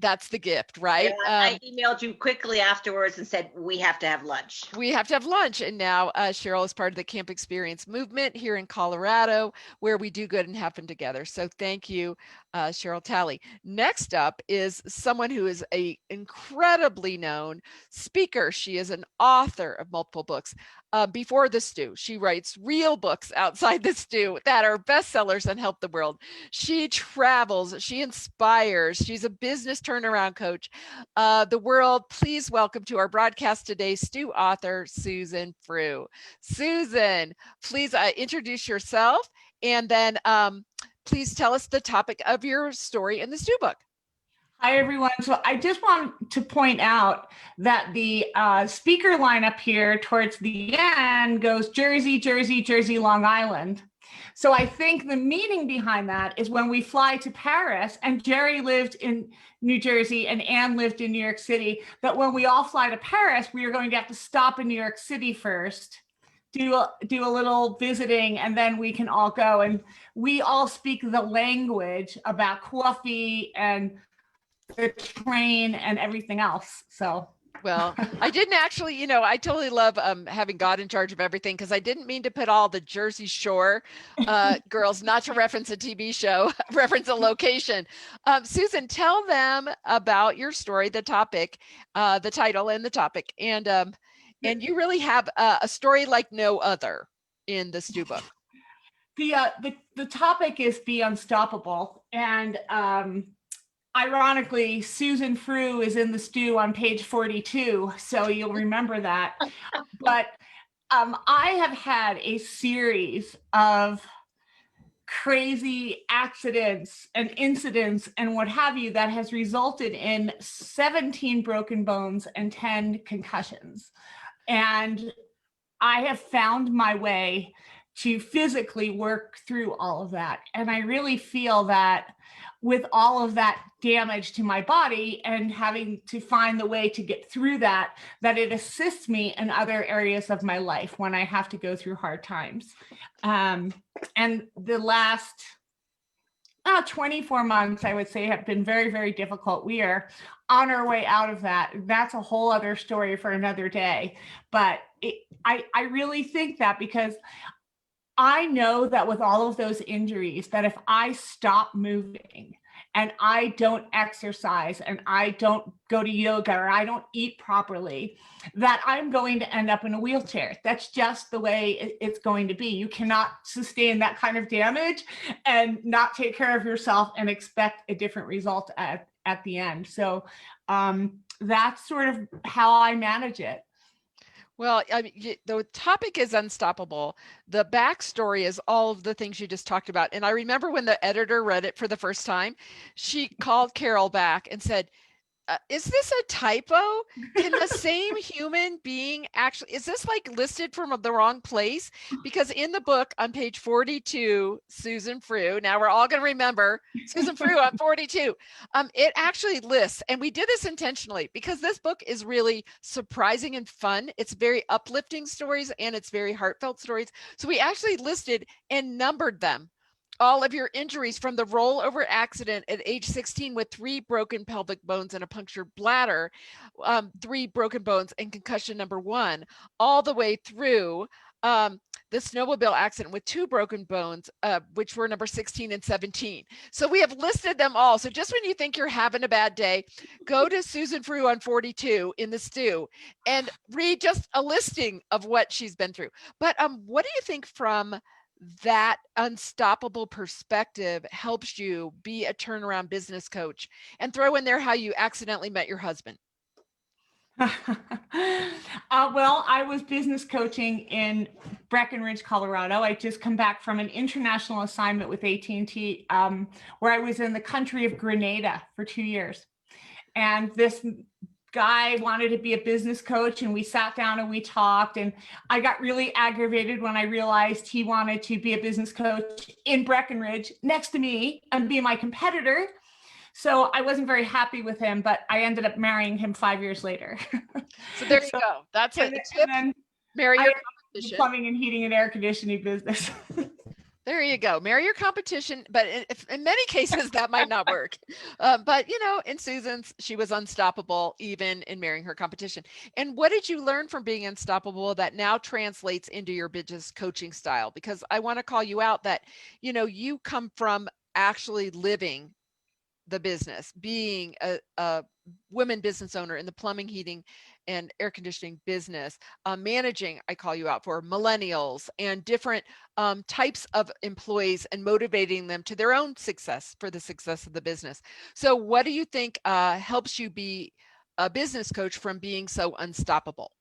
that's the gift, right? Yeah, I emailed you quickly afterwards and said, we have to have lunch. We have to have lunch. And now Cheryl is part of the Camp Experience movement here in Colorado, where we do good and happen together. So thank you, Cheryl Talley. Next up is someone who is an incredibly known speaker. She is an author of multiple books. Before the stew, she writes real books outside the stew that are bestsellers and help the world. She travels, she inspires, she's a business turnaround coach. The world, please welcome to our broadcast today, stew author, Susan Frew. Susan, please introduce yourself, and then please tell us the topic of your story in the stew book. Hi, everyone. So I just want to point out that the speaker lineup here towards the end goes Jersey, Jersey, Jersey, Long Island. So I think the meaning behind that is when we fly to Paris, and Jerry lived in New Jersey and Anne lived in New York City, that when we all fly to Paris, we are going to have to stop in New York City first, do a little visiting, and then we can all go. And we all speak the language about coffee and the train and everything else. So well, I didn't actually, I totally love having God in charge of everything, because I didn't mean to put all the Jersey Shore girls, not to reference a TV show, reference a location. Susan, tell them about your story, the topic, the title and the topic. And you really have a story like no other in the stew book. The topic is Be Unstoppable. And ironically, Susan Frew is in the stew on page 42, so you'll remember that. But I have had a series of crazy accidents and incidents and what have you that has resulted in 17 broken bones and 10 concussions. And I have found my way to physically work through all of that. And I really feel that with all of that damage to my body and having to find the way to get through that it assists me in other areas of my life when I have to go through hard times. And the last 24 months, I would say, have been very, very difficult. We are on our way out of that. That's a whole other story for another day. But I really think that, because I know that with all of those injuries, that if I stop moving and I don't exercise and I don't go to yoga or I don't eat properly, that I'm going to end up in a wheelchair. That's just the way it's going to be. You cannot sustain that kind of damage and not take care of yourself and expect a different result at the end. So that's sort of how I manage it. Well, I mean, the topic is unstoppable. The backstory is all of the things you just talked about. And I remember when the editor read it for the first time, she called Carol back and said, is this a typo? Can the same human being actually, is this like listed from the wrong place? Because in the book on page 42, Susan Frew, now we're all going to remember Susan Frew on 42. It actually lists, and we did this intentionally because this book is really surprising and fun. It's very uplifting stories and it's very heartfelt stories. So we actually listed and numbered them. All of your injuries from the rollover accident at age 16 with 3 broken pelvic bones and a punctured bladder, 3 broken bones and concussion number 1, all the way through the snowmobile accident with 2 broken bones, which were number 16 and 17. So we have listed them all. So just when you think you're having a bad day, go to Susan Frew on 42 in the stew and read just a listing of what she's been through. But what do you think from that unstoppable perspective helps you be a turnaround business coach? And throw in there how you accidentally met your husband. Well, I was business coaching in Breckenridge, Colorado. I just come back from an international assignment with AT&T, where I was in the country of Grenada for 2 years. And this guy wanted to be a business coach, and we sat down and we talked, and I got really aggravated when I realized he wanted to be a business coach in Breckenridge next to me and be my competitor. So I wasn't very happy with him, but I ended up marrying him 5 years later. So there you go. That's a tip. Marry your competition. Plumbing and heating and air conditioning business. There you go. Marry your competition. But in many cases, that might not work. But, in Susan's, she was unstoppable even in marrying her competition. And what did you learn from being unstoppable that now translates into your business coaching style? Because I want to call you out that, you come from actually living the business, being a women business owner in the plumbing, heating, and air conditioning business, managing, I call you out for millennials and different types of employees and motivating them to their own success for the success of the business. So what do you think helps you be a business coach from being so unstoppable?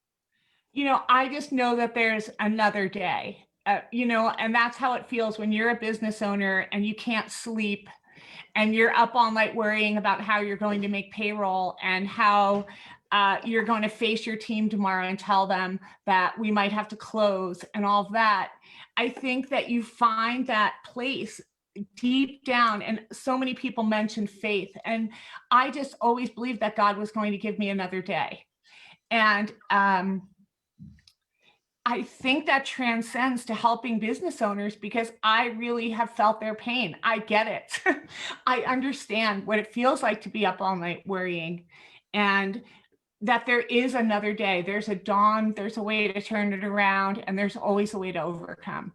I just know that there's another day, and that's how it feels when you're a business owner and you can't sleep and you're up all night worrying about how you're going to make payroll and how you're going to face your team tomorrow and tell them that we might have to close and all of that. I think that you find that place deep down, and so many people mention faith. And I just always believed that God was going to give me another day. And I think that transcends to helping business owners because I really have felt their pain. I get it. I understand what it feels like to be up all night worrying, and that there is another day. There's a dawn, there's a way to turn it around, and there's always a way to overcome.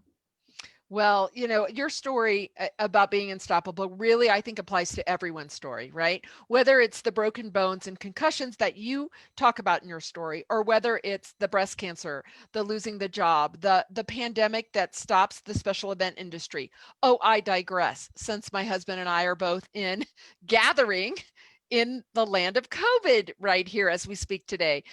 Well, your story about being unstoppable really, I think, applies to everyone's story, right? Whether it's the broken bones and concussions that you talk about in your story, or whether it's the breast cancer, the losing the job, the pandemic that stops the special event industry. Oh, I digress, since my husband and I are both in gathering in the land of COVID right here as we speak today.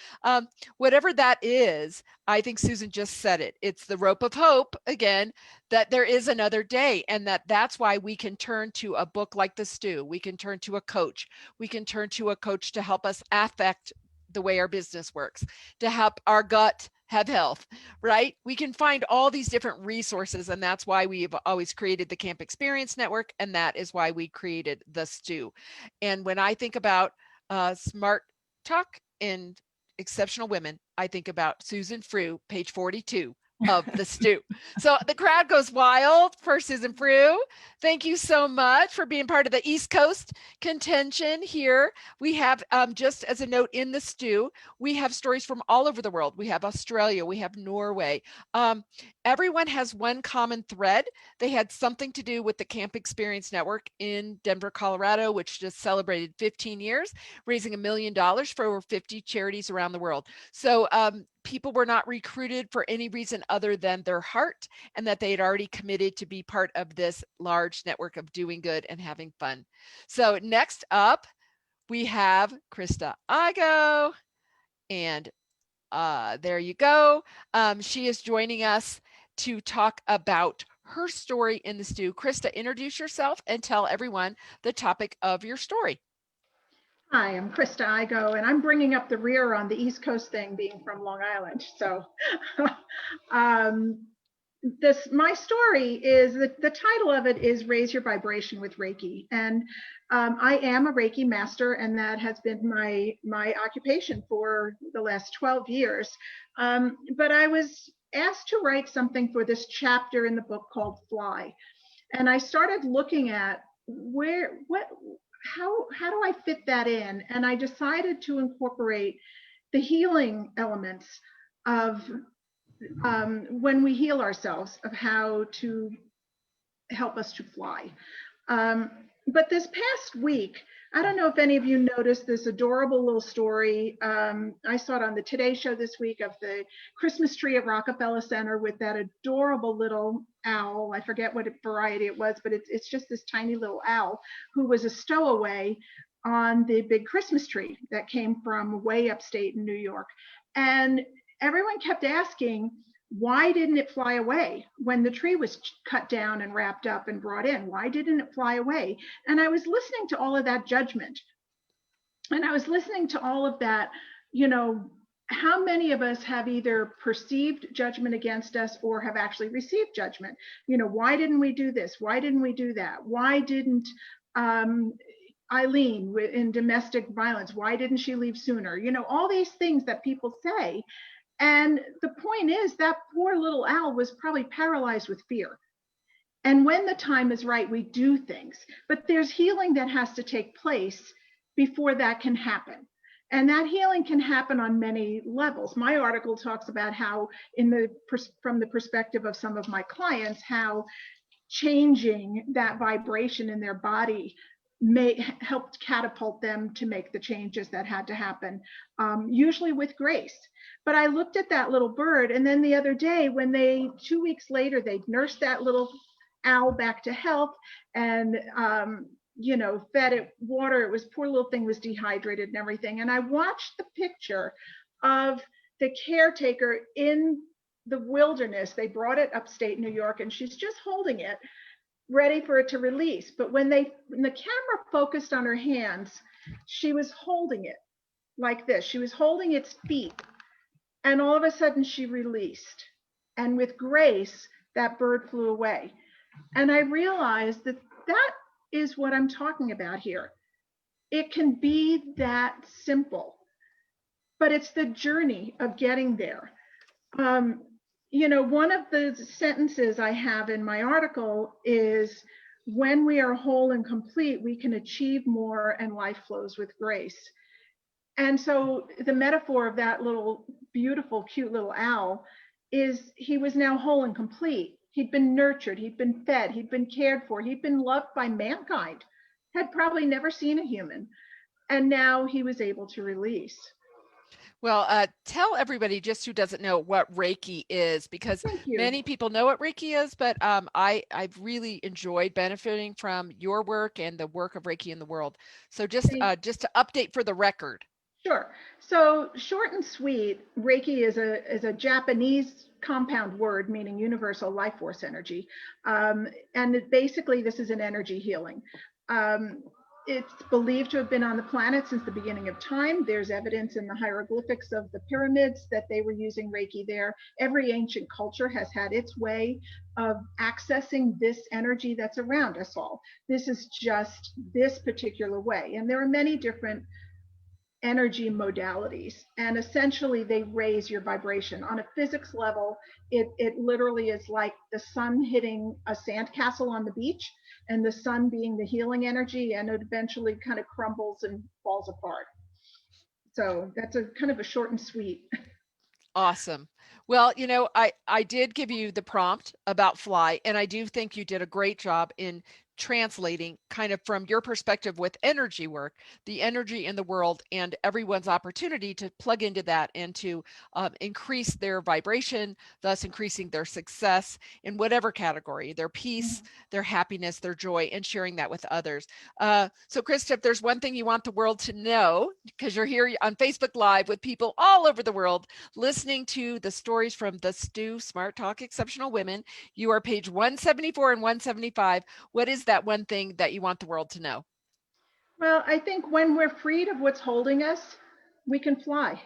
Whatever that is, I think Susan just said it. It's the rope of hope, again, that there is another day, and that's why we can turn to a book like The Stew. We can turn to a coach. We can turn to a coach to help us affect the way our business works, to help our gut have health, right? We can find all these different resources, and that's why we've always created the Camp Experience Network, and that is why we created The Stew. And when I think about smart talk and exceptional women, I think about Susan Frew, page 42 of The Stew. So the crowd goes wild for Susan Frew. Thank you so much for being part of the East Coast contention here. We have, just as a note in The Stew, we have stories from all over the world. We have Australia, we have Norway. Everyone has one common thread. They had something to do with the Camp Experience Network in Denver, Colorado, which just celebrated 15 years, raising $1 million for over 50 charities around the world. So people were not recruited for any reason other than their heart, and that they had already committed to be part of this large network of doing good and having fun. So next up, we have Krista Igo, and there you go. She is joining us to talk about her story in The Stew. Krista, introduce yourself and tell everyone the topic of your story. Hi, I'm Krista Igo, and I'm bringing up the rear on the East Coast thing, being from Long Island. So, my story is the title of it is "Raise Your Vibration with Reiki," and I am a Reiki master, and that has been my occupation for the last 12 years. But I was asked to write something for this chapter in the book called "Fly," and I started looking at how do I fit that in? And I decided to incorporate the healing elements of when we heal ourselves, of how to help us to fly. But this past week, I don't know if any of you noticed this adorable little story. I saw it on the Today Show this week of the Christmas tree at Rockefeller Center with that adorable little owl. I forget what variety it was, but it's just this tiny little owl who was a stowaway on the big Christmas tree that came from way upstate in New York. And everyone kept asking, why didn't it fly away when the tree was cut down and wrapped up and brought in? Why didn't it fly away? And I was listening to all of that judgment. And I was listening to all of that, how many of us have either perceived judgment against us or have actually received judgment? Why didn't we do this? Why didn't we do that? Why didn't Eileen in domestic violence, why didn't she leave sooner? All these things that people say. And the point is that poor little owl was probably paralyzed with fear. And when the time is right, we do things. But there's healing that has to take place before that can happen. And that healing can happen on many levels. My article talks about how, from the perspective of some of my clients, how changing that vibration in their body may help catapult them to make the changes that had to happen, usually with grace. But I looked at that little bird, and then the other day, when 2 weeks later, they nursed that little owl back to health and fed it water. It was, poor little thing was dehydrated and everything. And I watched the picture of the caretaker in the wilderness. They brought it upstate New York, and she's just holding it, ready for it to release. But when the camera focused on her hands, she was holding it like this. She was holding its feet. And all of a sudden she released. And with grace, that bird flew away. And I realized that is what I'm talking about here. It can be that simple, but it's the journey of getting there. One of the sentences I have in my article is, when we are whole and complete, we can achieve more and life flows with grace. And so the metaphor of that little beautiful, cute little owl is, he was now whole and complete. He'd been nurtured, he'd been fed, he'd been cared for, he'd been loved by mankind, had probably never seen a human. And now he was able to release. Well, tell everybody just who doesn't know what Reiki is, because many people know what Reiki is, but I've really enjoyed benefiting from your work and the work of Reiki in the world. So just to update for the record. Sure. So short and sweet, Reiki is a Japanese compound word meaning universal life force energy. And basically this is an energy healing. It's believed to have been on the planet since the beginning of time. There's evidence in the hieroglyphics of the pyramids that they were using Reiki there. Every ancient culture has had its way of accessing this energy that's around us all. This is just this particular way. And there are many different energy modalities, and essentially they raise your vibration. On a physics level, it literally is like the sun hitting a sandcastle on the beach, and the sun being the healing energy, and it eventually kind of crumbles and falls apart. So that's a kind of a short and sweet. Awesome. Well, I did give you the prompt about Fly, and I do think you did a great job in translating kind of from your perspective with energy work, the energy in the world and everyone's opportunity to plug into that and to increase their vibration, thus increasing their success in whatever category, their peace, their happiness, their joy, and sharing that with others. So Krista, if there's one thing you want the world to know, because you're here on Facebook Live with people all over the world listening to the stories from the Stu Smart Talk Exceptional Women, you are page 174 and 175. What is that one thing that you want the world to know? Well, I think when we're freed of what's holding us, we can fly.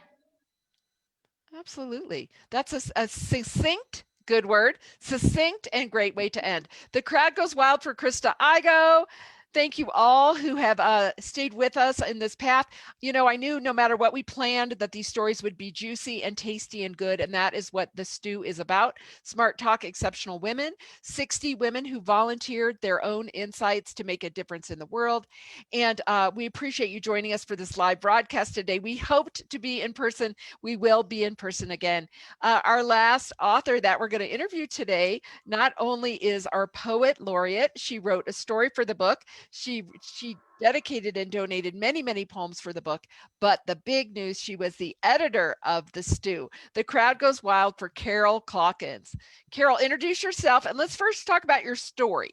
Absolutely. That's a succinct, good word, succinct and great way to end. The crowd goes wild for Krista Igo. Thank you all who have stayed with us in this path. You know, I knew no matter what we planned that these stories would be juicy and tasty and good, and that is what the stew is about. Smart Talk Exceptional Women, 60 women who volunteered their own insights to make a difference in the world. And we appreciate you joining us for this live broadcast today. We hoped to be in person. We will be in person again. Our last author that we're going to interview today not only is our poet laureate, she wrote a story for the book. She dedicated and donated many, many poems for the book, but the big news, she was the editor of The Stew. The crowd goes wild for Carol Calkins. Carol, introduce yourself and let's first talk about your story.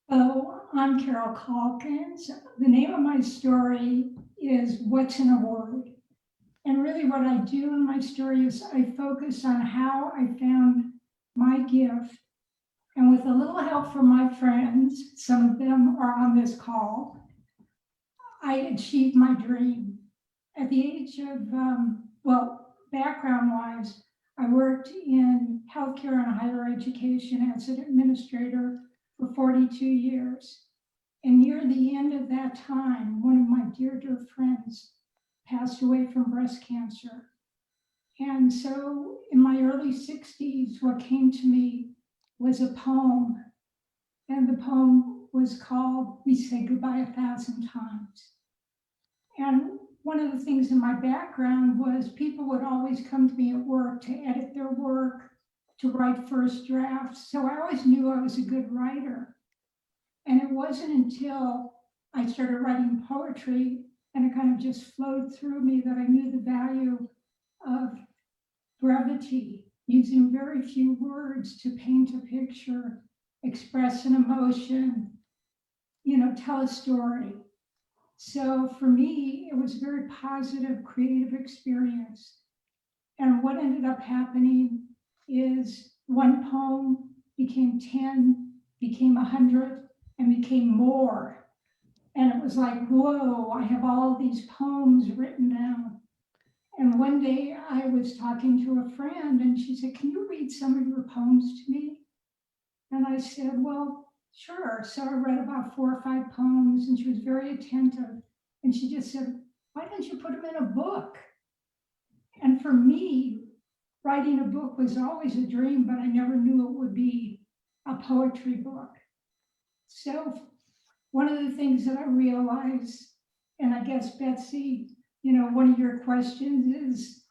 Oh, I'm Carol Calkins. The name of my story is What's in a Word? And really what I do in my story is I focus on how I found my gift. And with a little help from my friends, some of them are on this call, I achieved my dream. At the age of, background-wise, I worked in healthcare and higher education as an administrator for 42 years. And near the end of that time, one of my dear, dear friends passed away from breast cancer. And so in my early 60s, what came to me was a poem, and the poem was called We Say Goodbye 1,000 Times. And one of the things in my background was people would always come to me at work to edit their work, to write first drafts. So I always knew I was a good writer. And it wasn't until I started writing poetry and it kind of just flowed through me that I knew the value of brevity, using very few words to paint a picture, express an emotion, tell a story. So for me, it was a very positive, creative experience. And what ended up happening is one poem became 10, became 100, and became more. And it was like, whoa, I have all these poems written down. And one day I was talking to a friend and she said, can you read some of your poems to me? And I said, well, sure. So I read about 4 or 5 poems and she was very attentive. And she just said, why don't you put them in a book? And for me, writing a book was always a dream, but I never knew it would be a poetry book. So one of the things that I realized, and I guess Betsy, one of your questions is,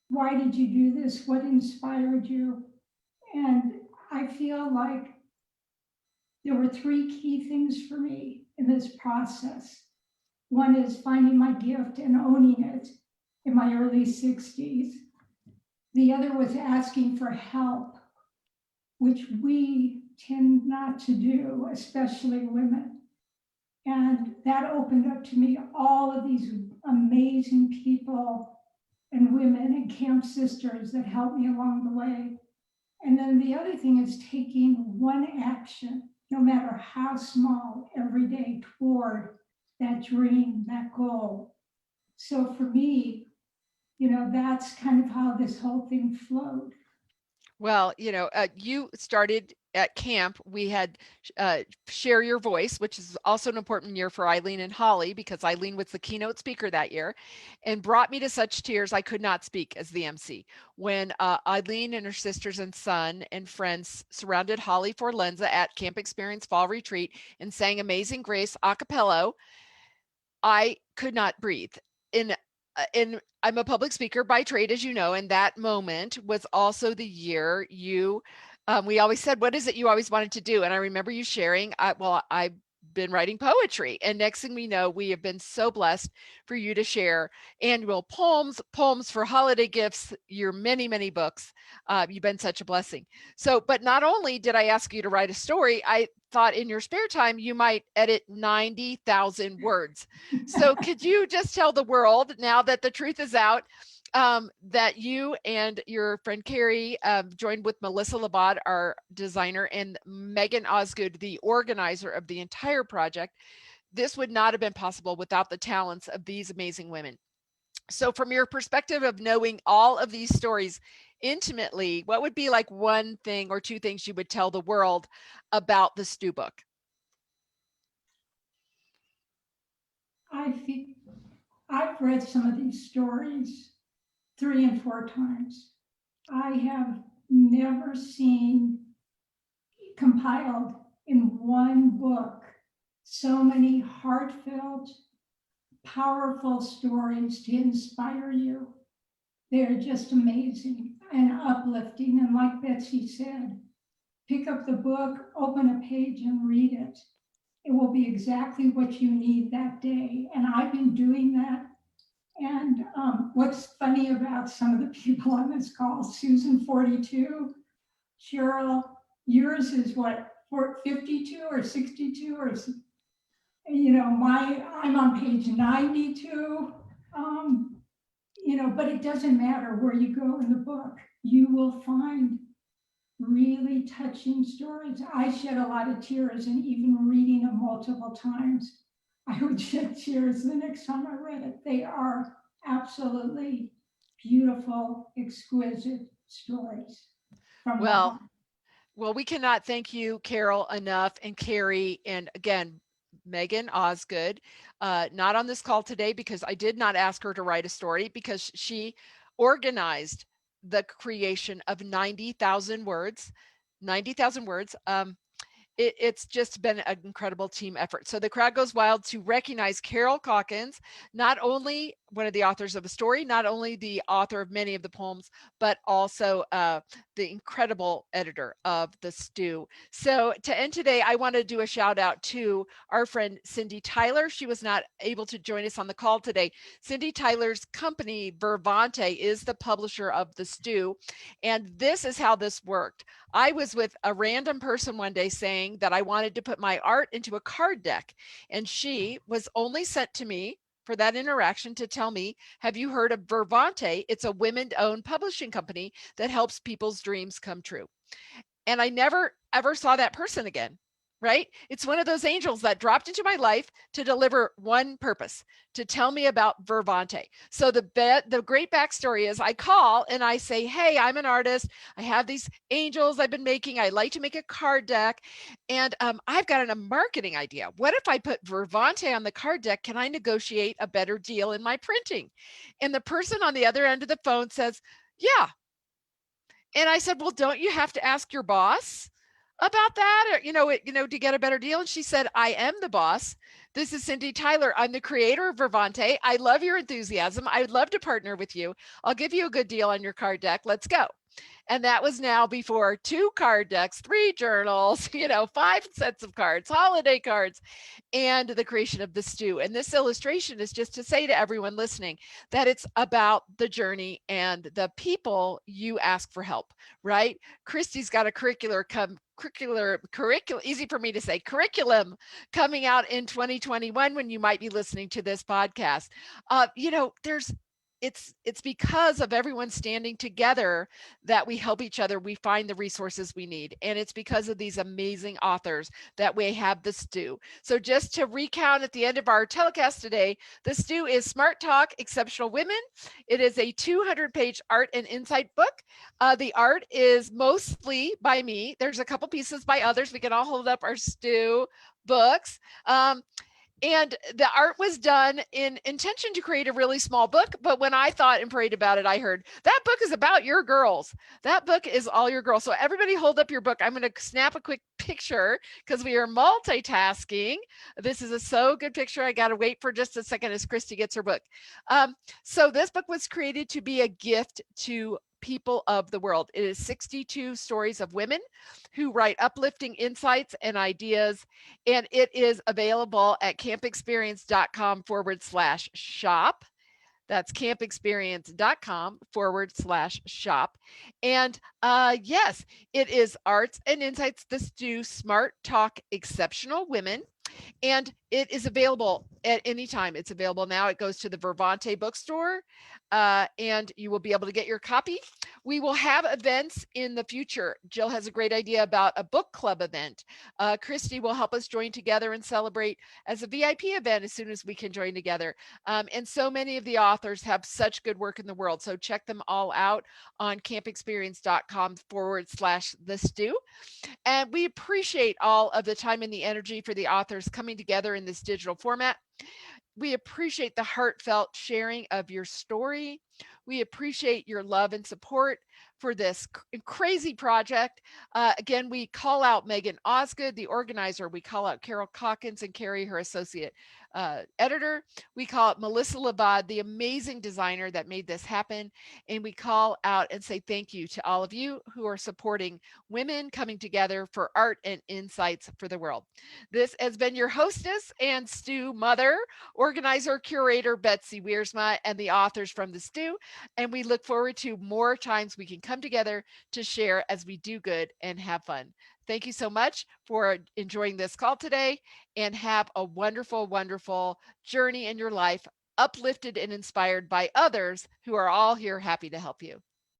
why did you do this? What inspired you? And I feel like there were 3 key things for me in this process. One is finding my gift and owning it in my early 60s. The other was asking for help, which we tend not to do, especially women. And that opened up to me all of these amazing people and women and camp sisters that helped me along the way. And then the other thing is taking one action, no matter how small, every day toward that dream, that goal. So for me, that's kind of how this whole thing flowed. Well, you started at camp. We had Share Your Voice, which is also an important year for Eileen and Holly, because Eileen was the keynote speaker that year and brought me to such tears I could not speak as the MC. When Eileen and her sisters and son and friends surrounded Holly Forlenza at Camp Experience Fall Retreat and sang Amazing Grace a cappella, I could not breathe. I'm a public speaker by trade, as you know, and that moment was also the year we always said, what is it you always wanted to do? And I remember you sharing, I've been writing poetry. And next thing we know, we have been so blessed for you to share annual poems for holiday gifts, your many, many books. You've been such a blessing. So, but not only did I ask you to write a story, I thought in your spare time, you might edit 90,000 words. So could you just tell the world, now that the truth is out, that you and your friend Carrie joined with Melissa Labad, our designer, and Megan Osgood, the organizer of the entire project. This would not have been possible without the talents of these amazing women. So from your perspective of knowing all of these stories intimately, what would be like one thing or two things you would tell the world about the Stew book? I think I've read some of these stories 3 and 4 times. I have never seen compiled in one book so many heartfelt, powerful stories to inspire you. They're just amazing and uplifting. And like Betsy said, pick up the book, open a page and read it. It will be exactly what you need that day. And I've been doing that. And what's funny about some of the people on this call, Susan 42, Cheryl, yours is what, 52 or 62 or, I'm on page 92. But it doesn't matter where you go in the book, you will find really touching stories. I shed a lot of tears, and even reading them multiple times, I would shed tears the next time I read it. They are absolutely beautiful, exquisite stories. Well, we cannot thank you, Carol, enough, and Carrie, and again, Megan Osgood, not on this call today because I did not ask her to write a story, because she organized the creation of 90,000 words. 90,000 words. It's just been an incredible team effort. So the crowd goes wild to recognize Carol Calkins, not only one of the authors of a story, not only the author of many of the poems, but also the incredible editor of the Stew. So to end today, I want to do a shout out to our friend Cindy Tyler. She was not able to join us on the call today. Cindy Tyler's company, Vervante, is the publisher of the Stew. And this is how this worked. I was with a random person one day saying that I wanted to put my art into a card deck. And she was only sent to me for that interaction to tell me, have you heard of Vervante? It's a women-owned publishing company that helps people's dreams come true. And I never, ever saw that person again, right? It's one of those angels that dropped into my life to deliver one purpose, to tell me about Vervante. So the great backstory is I call and I say, hey, I'm an artist. I have these angels I've been making. I like to make a card deck. And I've got a marketing idea. What if I put Vervante on the card deck? Can I negotiate a better deal in my printing? And the person on the other end of the phone says, yeah. And I said, well, don't you have to ask your boss about that, or, to get a better deal? And she said, I am the boss. This is Cindy Tyler. I'm the creator of Vervante. I love your enthusiasm. I'd love to partner with you. I'll give you a good deal on your card deck. Let's go. And that was now before 2 card decks, 3 journals, 5 sets of cards, holiday cards, and the creation of the Stew. And this illustration is just to say to everyone listening that it's about the journey and the people you ask for help, right? Christy's got a curriculum, easy for me to say, curriculum coming out in 2021 when you might be listening to this podcast. It's because of everyone standing together that we help each other. We find the resources we need. And it's because of these amazing authors that we have the Stew. So just to recount at the end of our telecast today, the Stew is Smart Talk, Exceptional Women. It is a 200-page art and insight book. The art is mostly by me. There's a couple pieces by others. We can all hold up our Stew books. And the art was done in intention to create a really small book. But when I thought and prayed about it, I heard that book is about your girls. That book is all your girls. So everybody hold up your book. I'm going to snap a quick picture because we are multitasking. This is a so good picture. I got to wait for just a second as Christy gets her book. So this book was created to be a gift to people of the world. It is 62 stories of women who write uplifting insights and ideas. And it is available at campexperience.com/shop. That's campexperience.com/shop. And yes, it is Arts and Insights, the Stew, Smart Talk, Exceptional Women. And it is available at any time. It's available now. It goes to the Vervante bookstore, and you will be able to get your copy. We will have events in the future. Jill has a great idea about a book club event. Christy will help us join together and celebrate as a VIP event as soon as we can join together. And so many of the authors have such good work in the world. So check them all out on campexperience.com/the stew. And we appreciate all of the time and the energy for the authors coming together in this digital format. We appreciate the heartfelt sharing of your story. We appreciate your love and support for this crazy project. Again, we call out Megan Osgood, the organizer. We call out Carol Calkins and Carrie, her associate editor. We call out Melissa Lavad, the amazing designer that made this happen. And we call out and say thank you to all of you who are supporting women coming together for art and insights for the world. This has been your hostess and stew mother, organizer, curator, Betsy Wiersma, and the authors from the stew. And we look forward to more times we can come together to share as we do good and have fun. Thank you so much for enjoying this call today, and have a wonderful, wonderful journey in your life, uplifted and inspired by others who are all here happy to help you.